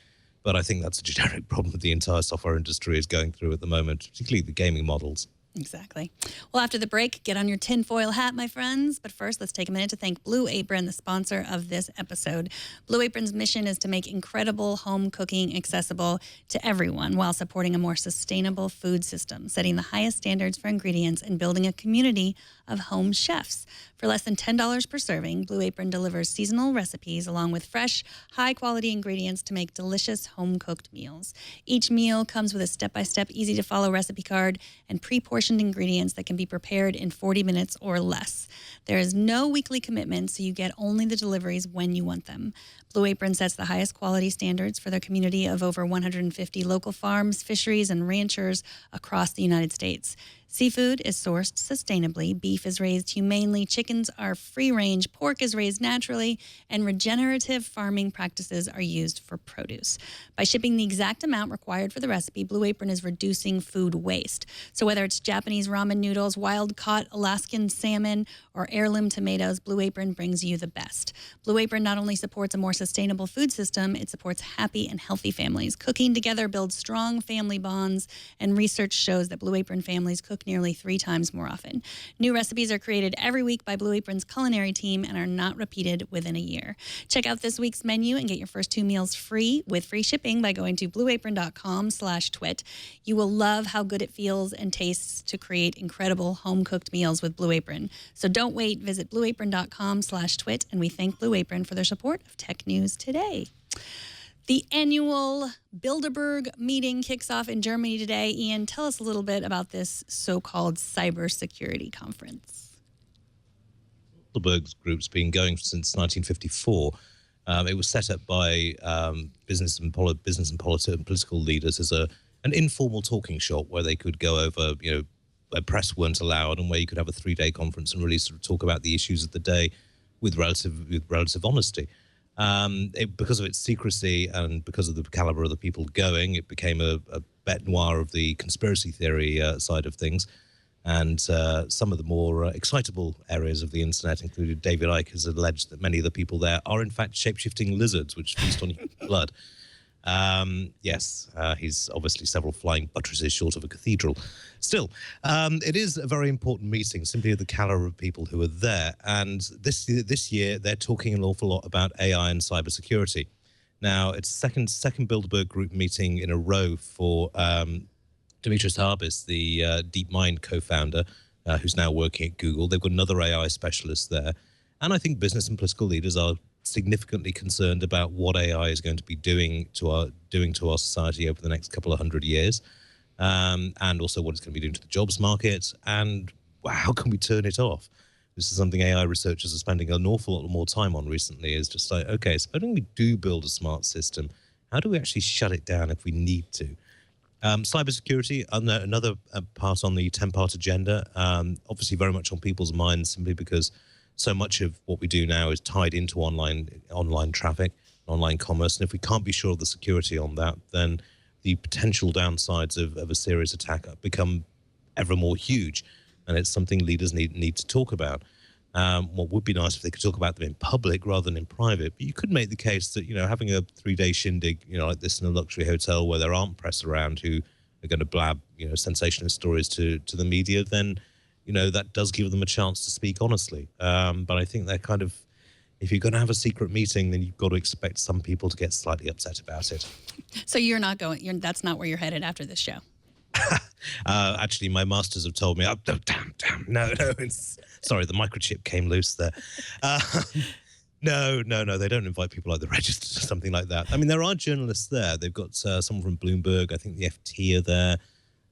But I think that's a generic problem the entire software industry is going through at the moment, particularly the gaming models. Exactly. Well, after the break, get on your tinfoil hat, my friends. But first, let's take a minute to thank Blue Apron, the sponsor of this episode. Blue Apron's mission is to make incredible home cooking accessible to everyone while supporting a more sustainable food system, setting the highest standards for ingredients and building a community of home chefs. For less than $10 per serving, Blue Apron delivers seasonal recipes along with fresh, high-quality ingredients to make delicious home-cooked meals. Each meal comes with a step-by-step, easy-to-follow recipe card and pre-portioned ingredients that can be prepared in 40 minutes or less. There is no weekly commitment, so you get only the deliveries when you want them. Blue Apron sets the highest quality standards for their community of over 150 local farms, fisheries, and ranchers across the United States. Seafood is sourced sustainably, beef is raised humanely, chickens are free-range, pork is raised naturally, and regenerative farming practices are used for produce. By shipping the exact amount required for the recipe, Blue Apron is reducing food waste. So whether it's Japanese ramen noodles, wild-caught Alaskan salmon, or heirloom tomatoes, Blue Apron brings you the best. Blue Apron not only supports a more sustainable food system, it supports happy and healthy families. Cooking together builds strong family bonds, and research shows that Blue Apron families cook nearly 3 times more often. New recipes are created every week by Blue Apron's culinary team and are not repeated within a year. Check out this week's menu and get your first 2 meals free with free shipping by going to blueapron.com/twit. You will love how good it feels and tastes to create incredible home-cooked meals with Blue Apron. So don't wait. Visit blueapron.com/twit, and we thank Blue Apron for their support of Tech News Today. The annual Bilderberg meeting kicks off in Germany today. Iain, tell us a little bit about this so-called cybersecurity conference. Bilderberg group's been going since 1954. It was set up by business and political leaders as an informal talking shop where they could go over, where press weren't allowed, and where you could have a 3-day conference and really sort of talk about the issues of the day with relative honesty. Because of its secrecy and because of the caliber of the people going, it became a bête noire of the conspiracy theory side of things. And some of the more excitable areas of the internet, including David Icke, has alleged that many of the people there are in fact shape-shifting lizards, which feast on human blood. Yes, he's obviously several flying buttresses short of a cathedral. Still, it is a very important meeting, simply the caliber of people who are there. And this year, they're talking an awful lot about AI and cybersecurity. Now, it's second Bilderberg Group meeting in a row for Demetrius Harbis, the DeepMind co-founder, who's now working at Google. They've got another AI specialist there. And I think business and political leaders are significantly concerned about what AI is going to be doing to our society over the next couple of 100 years, and also what it's going to be doing to the jobs market, and how can we turn it off? This is something AI researchers are spending an awful lot more time on recently, is just like, okay, supposing we do build a smart system, how do we actually shut it down if we need to? Cybersecurity, another part on the 10-part agenda, obviously very much on people's minds, simply because so much of what we do now is tied into online traffic, online commerce, and if we can't be sure of the security on that, then the potential downsides of a serious attack become ever more huge, and it's something leaders need to talk about. What would be nice if they could talk about them in public rather than in private, but you could make the case that, having a 3-day shindig, like this in a luxury hotel where there aren't press around who are going to blab, sensationalist stories to the media, then that does give them a chance to speak honestly. But I think they're kind of, if you're going to have a secret meeting, then you've got to expect some people to get slightly upset about it. So you're not going, that's not where you're headed after this show. Actually, my masters have told me, no, sorry, the microchip came loose there. No, they don't invite people like the Register or something like that. I mean, there are journalists there. They've got someone from Bloomberg, I think the FT are there,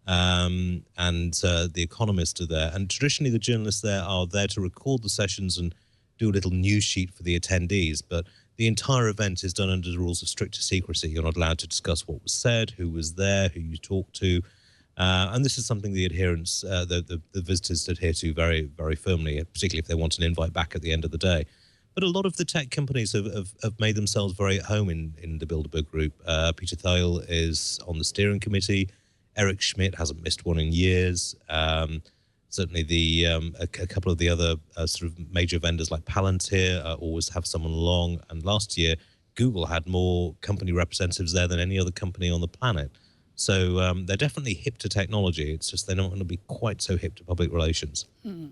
and The Economist are there. And traditionally, the journalists there are there to record the sessions and do a little news sheet for the attendees. But the entire event is done under the rules of stricter secrecy. You're not allowed to discuss what was said, who was there, who you talked to. And this is something the adherents, the visitors adhere to very, very firmly, particularly if they want an invite back at the end of the day. But a lot of the tech companies have made themselves very at home in the Bilderberg Group. Peter Thiel is on the steering committee. Eric Schmidt hasn't missed one in years. Certainly a couple of the other sort of major vendors like Palantir always have someone along. And last year, Google had more company representatives there than any other company on the planet. So they're definitely hip to technology. It's just they're not going to be quite so hip to public relations.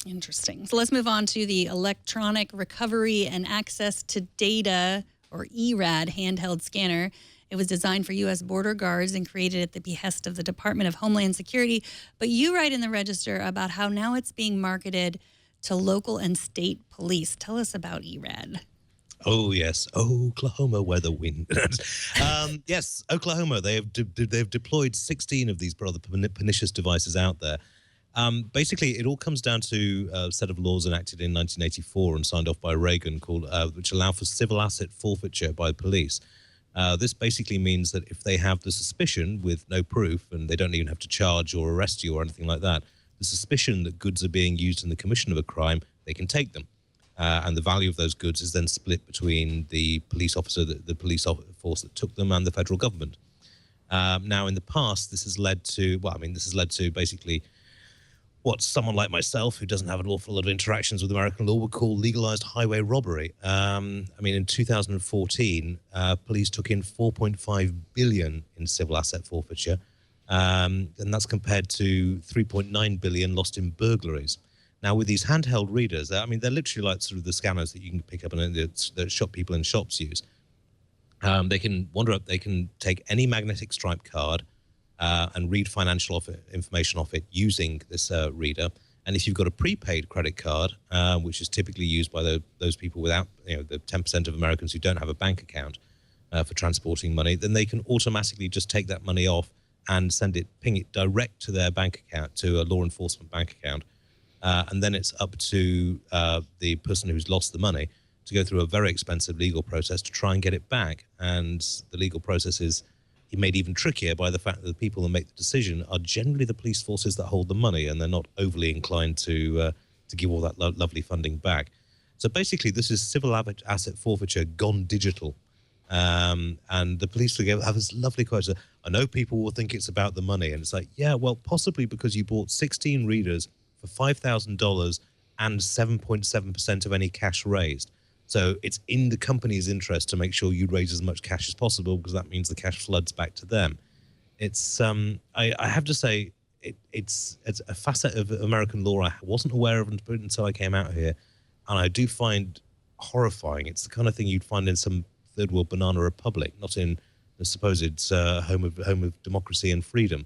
Interesting. So let's move on to the Electronic Recovery and Access to Data, or ERAD, handheld scanner. It was designed for U.S. border guards and created at the behest of the Department of Homeland Security. But you write in the Register about how now it's being marketed to local and state police. Tell us about ERAD. Oh, yes. Oklahoma weather wind. Yes, Oklahoma. They've deployed 16 of these rather pernicious devices out there. Basically, it all comes down to a set of laws enacted in 1984 and signed off by Reagan called, which allow for civil asset forfeiture by the police. This basically means that if they have the suspicion with no proof, and they don't even have to charge or arrest you or anything like that, the suspicion that goods are being used in the commission of a crime, they can take them. And the value of those goods is then split between the police officer, the police force that took them, and the federal government. Now, in the past, this has led to basically what someone like myself, who doesn't have an awful lot of interactions with American law, would call legalized highway robbery. In 2014, police took in $4.5 billion in civil asset forfeiture, and that's compared to $3.9 billion lost in burglaries. Now, with these handheld readers, they're literally like sort of the scanners that you can pick up and that shop people in shops use. They can wander up, they can take any magnetic stripe card and read financial information off it using this reader. And if you've got a prepaid credit card, which is typically used by those people without, the 10% of Americans who don't have a bank account for transporting money, then they can automatically just take that money off and ping it direct to their bank account, to a law enforcement bank account. And then it's up to the person who's lost the money to go through a very expensive legal process to try and get it back. And the legal process is made even trickier by the fact that the people that make the decision are generally the police forces that hold the money, and they're not overly inclined to give all that lovely funding back. So basically, this is civil asset forfeiture gone digital. And the police have this lovely quote. I know people will think it's about the money. And it's like, yeah, well, possibly because you bought 16 readers for $5,000 and 7.7% of any cash raised. So it's in the company's interest to make sure you raise as much cash as possible, because that means the cash floods back to them. It's I have to say, it's a facet of American law I wasn't aware of until I came out here, and I do find horrifying. It's the kind of thing you'd find in some third world banana republic, not in the supposed home of democracy and freedom.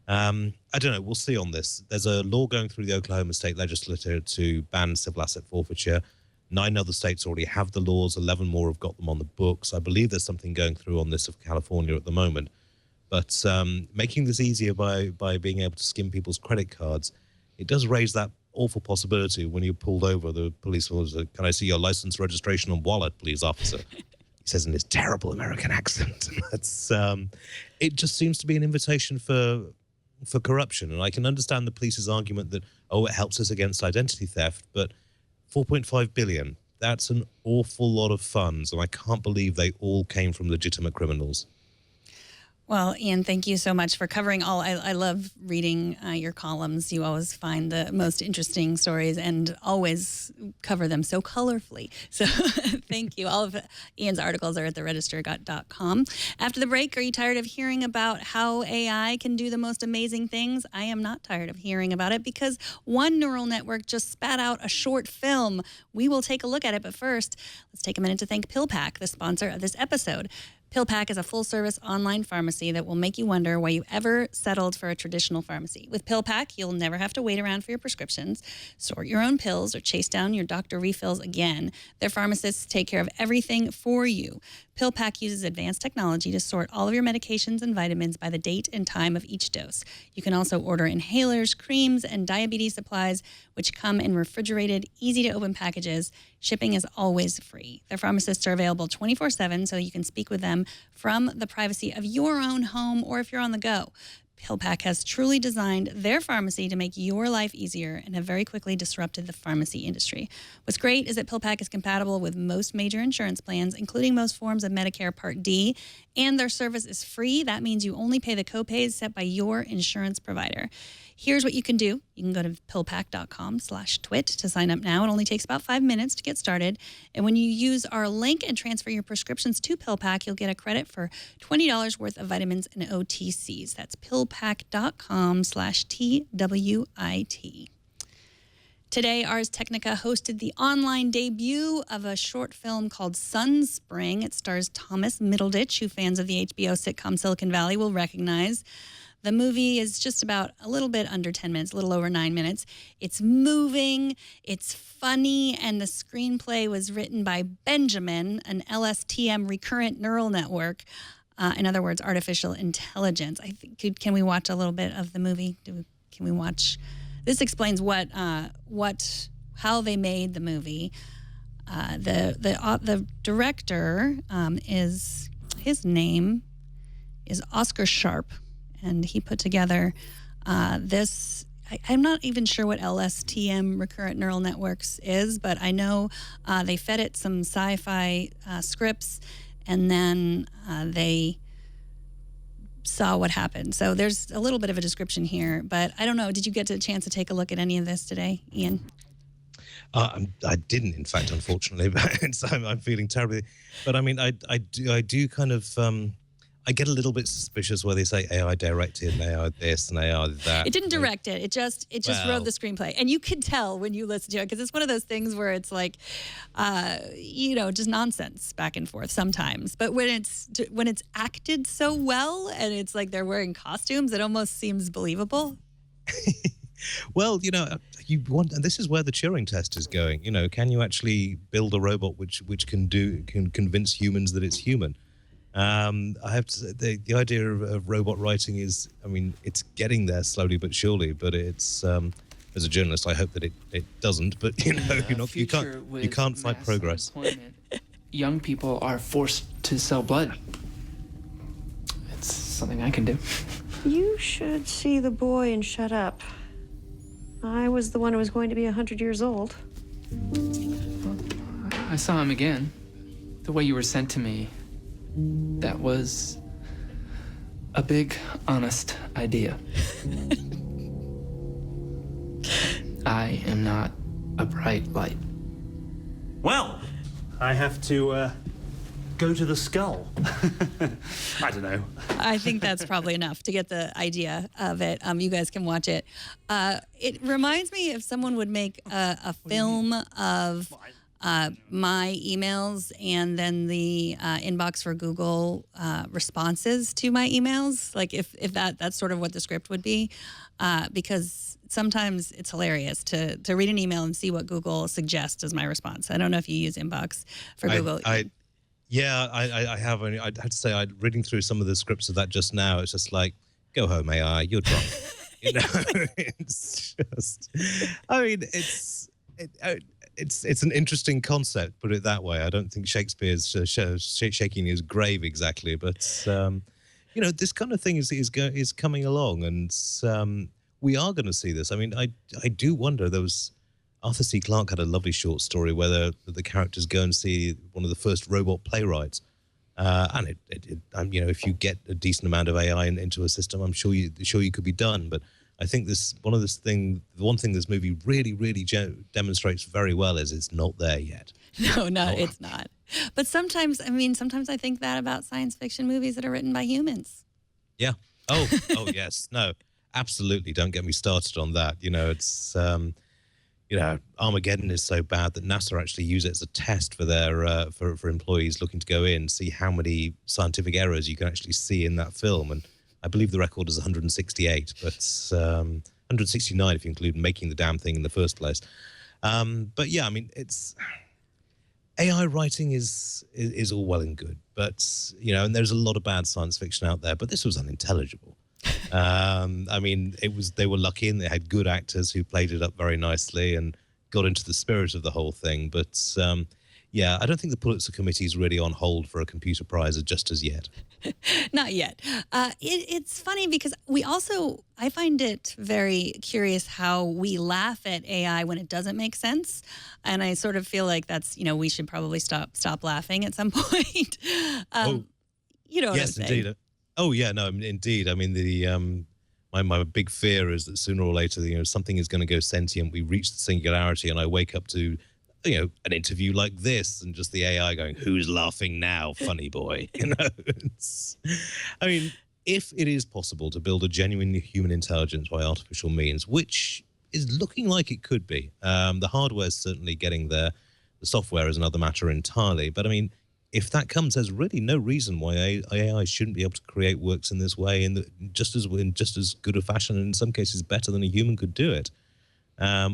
I don't know. We'll see on this. There's a law going through the Oklahoma state legislature to ban civil asset forfeiture. 9 other states already have the laws. 11 more have got them on the books. I believe there's something going through on this of California at the moment. But making this easier by being able to skim people's credit cards, it does raise that awful possibility when you're pulled over. The police will say, "Can I see your license, registration, and wallet, please, officer?" He says in his terrible American accent. That's it just seems to be an invitation for corruption. And I can understand the police's argument that, oh, it helps us against identity theft, but 4.5 billion, that's an awful lot of funds, and I can't believe they all came from legitimate criminals. Well, Iain, thank you so much for covering all. I love reading your columns. You always find the most interesting stories and always cover them so colorfully. So thank you. All of Iain's articles are at theregister.com. After the break, are you tired of hearing about how AI can do the most amazing things? I am not tired of hearing about it, because one neural network just spat out a short film. We will take a look at it, but first, let's take a minute to thank PillPack, the sponsor of this episode. PillPack is a full-service online pharmacy that will make you wonder why you ever settled for a traditional pharmacy. With PillPack, you'll never have to wait around for your prescriptions, sort your own pills, or chase down your doctor refills again. Their pharmacists take care of everything for you. PillPack uses advanced technology to sort all of your medications and vitamins by the date and time of each dose. You can also order inhalers, creams, and diabetes supplies, which come in refrigerated, easy-to-open packages. Shipping is always free. Their pharmacists are available 24/7, so you can speak with them from the privacy of your own home, or if you're on the go. PillPack has truly designed their pharmacy to make your life easier and have very quickly disrupted the pharmacy industry. What's great is that PillPack is compatible with most major insurance plans, including most forms of Medicare Part D, and their service is free. That means you only pay the copays set by your insurance provider. Here's what you can do. You can go to pillpack.com/twit to sign up now. It only takes about 5 minutes to get started. And when you use our link and transfer your prescriptions to PillPack, you'll get a credit for $20 worth of vitamins and OTCs. That's pillpack.com/TWIT. Today, Ars Technica hosted the online debut of a short film called Sonspring. It stars Thomas Middleditch, who fans of the HBO sitcom Silicon Valley will recognize. The movie is just about a little bit under 10 minutes, a little over 9 minutes. It's moving, it's funny, and the screenplay was written by Benjamin, an LSTM recurrent neural network. In other words, artificial intelligence. I think, can we watch a little bit of the movie? Can we watch? This explains how they made the movie. The director his name is Oscar Sharp. And he put together this. I'm not even sure what LSTM, recurrent neural networks, is, but I know they fed it some sci-fi scripts, and then they saw what happened. So there's a little bit of a description here, but I don't know. Did you get a chance to take a look at any of this today, Iain? I didn't, in fact, unfortunately, but I'm feeling terribly. But I mean, I do kind of. I get a little bit suspicious where they say AI directed and AI this and AI that. It didn't direct it. It just wrote the screenplay. And you could tell when you listen to it, because it's one of those things where it's like, just nonsense back and forth sometimes. But when it's acted so well and it's like they're wearing costumes, it almost seems believable. Well, and this is where the Turing test is going. Can you actually build a robot which can convince humans that it's human? I have to say, the idea of robot writing is, it's getting there slowly but surely. But it's as a journalist, I hope that it doesn't. But you can't fight progress. Young people are forced to sell blood. It's something I can do. You should see the boy and shut up. I was the one who was going to be 100 years old. I saw him again. The way you were sent to me. That was a big, honest idea. I am not a bright light. Well, I have to go to the skull. I don't know. I think that's probably enough to get the idea of it. You guys can watch it. It reminds me if someone would make a film of my emails and then the inbox for Google responses to my emails. Like if that's sort of what the script would be, because sometimes it's hilarious to read an email and see what Google suggests as my response. I don't know if you use inbox for Google. Yeah, I have. I'd have to say, reading through some of the scripts of that just now, it's just like, go home, AI, you're drunk. You know, it's just, I mean, it's an interesting concept, put it that way. I don't think Shakespeare's shaking his grave exactly, but you know, this kind of thing is coming along, and we are going to see this. I mean, I do wonder. There was Arthur C. Clarke had a lovely short story where the characters go and see one of the first robot playwrights, and you know, if you get a decent amount of AI into a system, I'm sure you could be done. But I think the one thing this movie really demonstrates very well is it's not there yet. No, it's not. But sometimes I think that about science fiction movies that are written by humans. Yeah. Oh, yes. No, absolutely. Don't get me started on that. You know, it's you know, Armageddon is so bad that NASA actually use it as a test for their for employees looking to go in, see how many scientific errors you can actually see in that film. And I believe the record is 168, but 169 if you include making the damn thing in the first place. But yeah, I mean, it's AI writing is all well and good, but you know, and there's a lot of bad science fiction out there. But this was unintelligible. I mean, they were lucky and they had good actors who played it up very nicely and got into the spirit of the whole thing. But yeah, I don't think the Pulitzer Committee is really on hold for a computer prize just as yet. Not yet. It's funny because I find it very curious how we laugh at AI when it doesn't make sense. And I sort of feel like that's, you know, we should probably stop laughing at some point. You know what yes, I'm saying? Indeed. Oh, yeah, no, indeed. I mean, my big fear is that sooner or later, you know, something is going to go sentient. We reach the singularity, and I wake up to, you know, an interview like this, and just the AI going, "Who's laughing now, funny boy?" You know, I mean, if it is possible to build a genuine human intelligence by artificial means, which is looking like it could be, the hardware is certainly getting there. The software is another matter entirely. But I mean, if that comes, there's really no reason why AI shouldn't be able to create works in this way, in just as good a fashion, and in some cases better than a human could do it.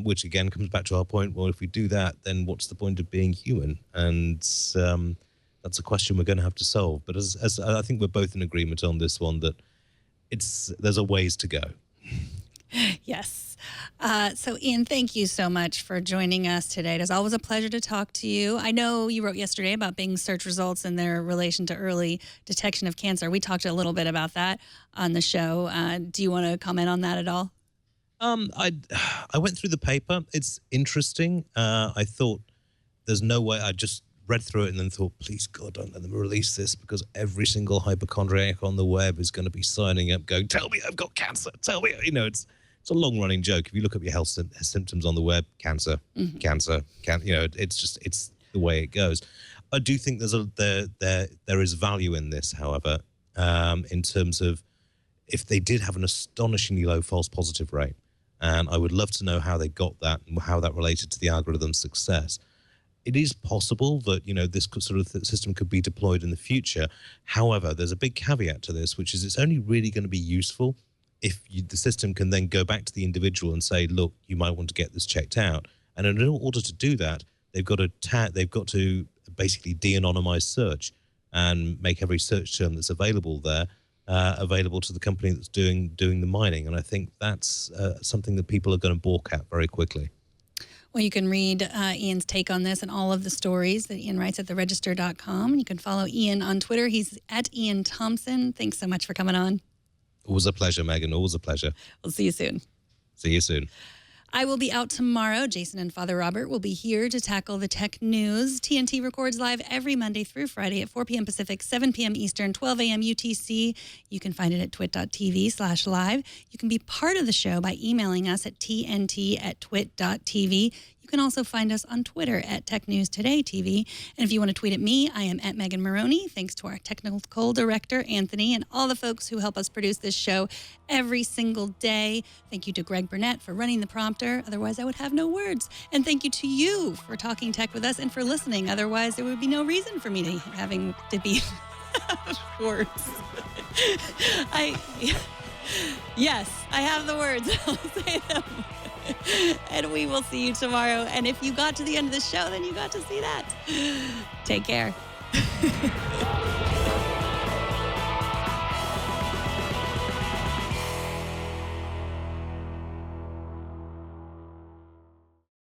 Which again comes back to our point. Well, if we do that, then what's the point of being human? And that's a question we're going to have to solve. But as I think we're both in agreement on this one, that there's a ways to go. Yes. So, Iain, thank you so much for joining us today. It is always a pleasure to talk to you. I know you wrote yesterday about Bing search results and their relation to early detection of cancer. We talked a little bit about that on the show. Do you want to comment on that at all? I went through the paper. It's interesting. I thought there's no way. I just read through it and then thought, please God, don't let them release this, because every single hypochondriac on the web is going to be signing up, going, "Tell me I've got cancer. Tell me." You know, it's a long-running joke. If you look up your health symptoms on the web, cancer, cancer, you know, it's the way it goes. I do think there is value in this, however, in terms of if they did have an astonishingly low false positive rate, and I would love to know how they got that and how that related to the algorithm's success. It is possible that, you know, this sort of system could be deployed in the future. However, there's a big caveat to this, which is it's only really going to be useful if the system can then go back to the individual and say, look, you might want to get this checked out. And in order to do that, they've got to basically de-anonymize search and make every search term that's available there available to the company that's doing the mining. And I think that's something that people are going to balk at very quickly. Well, you can read Iain's take on this and all of the stories that Iain writes at theregister.com. You can follow Iain on Twitter. He's at Iain Thomson. Thanks so much for coming on. Always a pleasure, Megan. Always a pleasure. We'll see you soon. See you soon. I will be out tomorrow. Jason and Father Robert will be here to tackle the tech news. TNT records live every Monday through Friday at 4 p.m. Pacific, 7 p.m. Eastern, 12 a.m. UTC. You can find it at twit.tv/live. You can be part of the show by emailing us at tnt@twit.tv. You can also find us on Twitter at Tech News Today TV. And if you want to tweet at me, I am at Megan Morrone. Thanks to our technical director, Anthony, and all the folks who help us produce this show every single day. Thank you to Greg Burnett for running the prompter. Otherwise, I would have no words. And thank you to you for talking tech with us and for listening. Otherwise, there would be no reason for me to having to be words. Yes, I have the words. I'll say them. And we will see you tomorrow. And if you got to the end of the show, then you got to see that. Take care.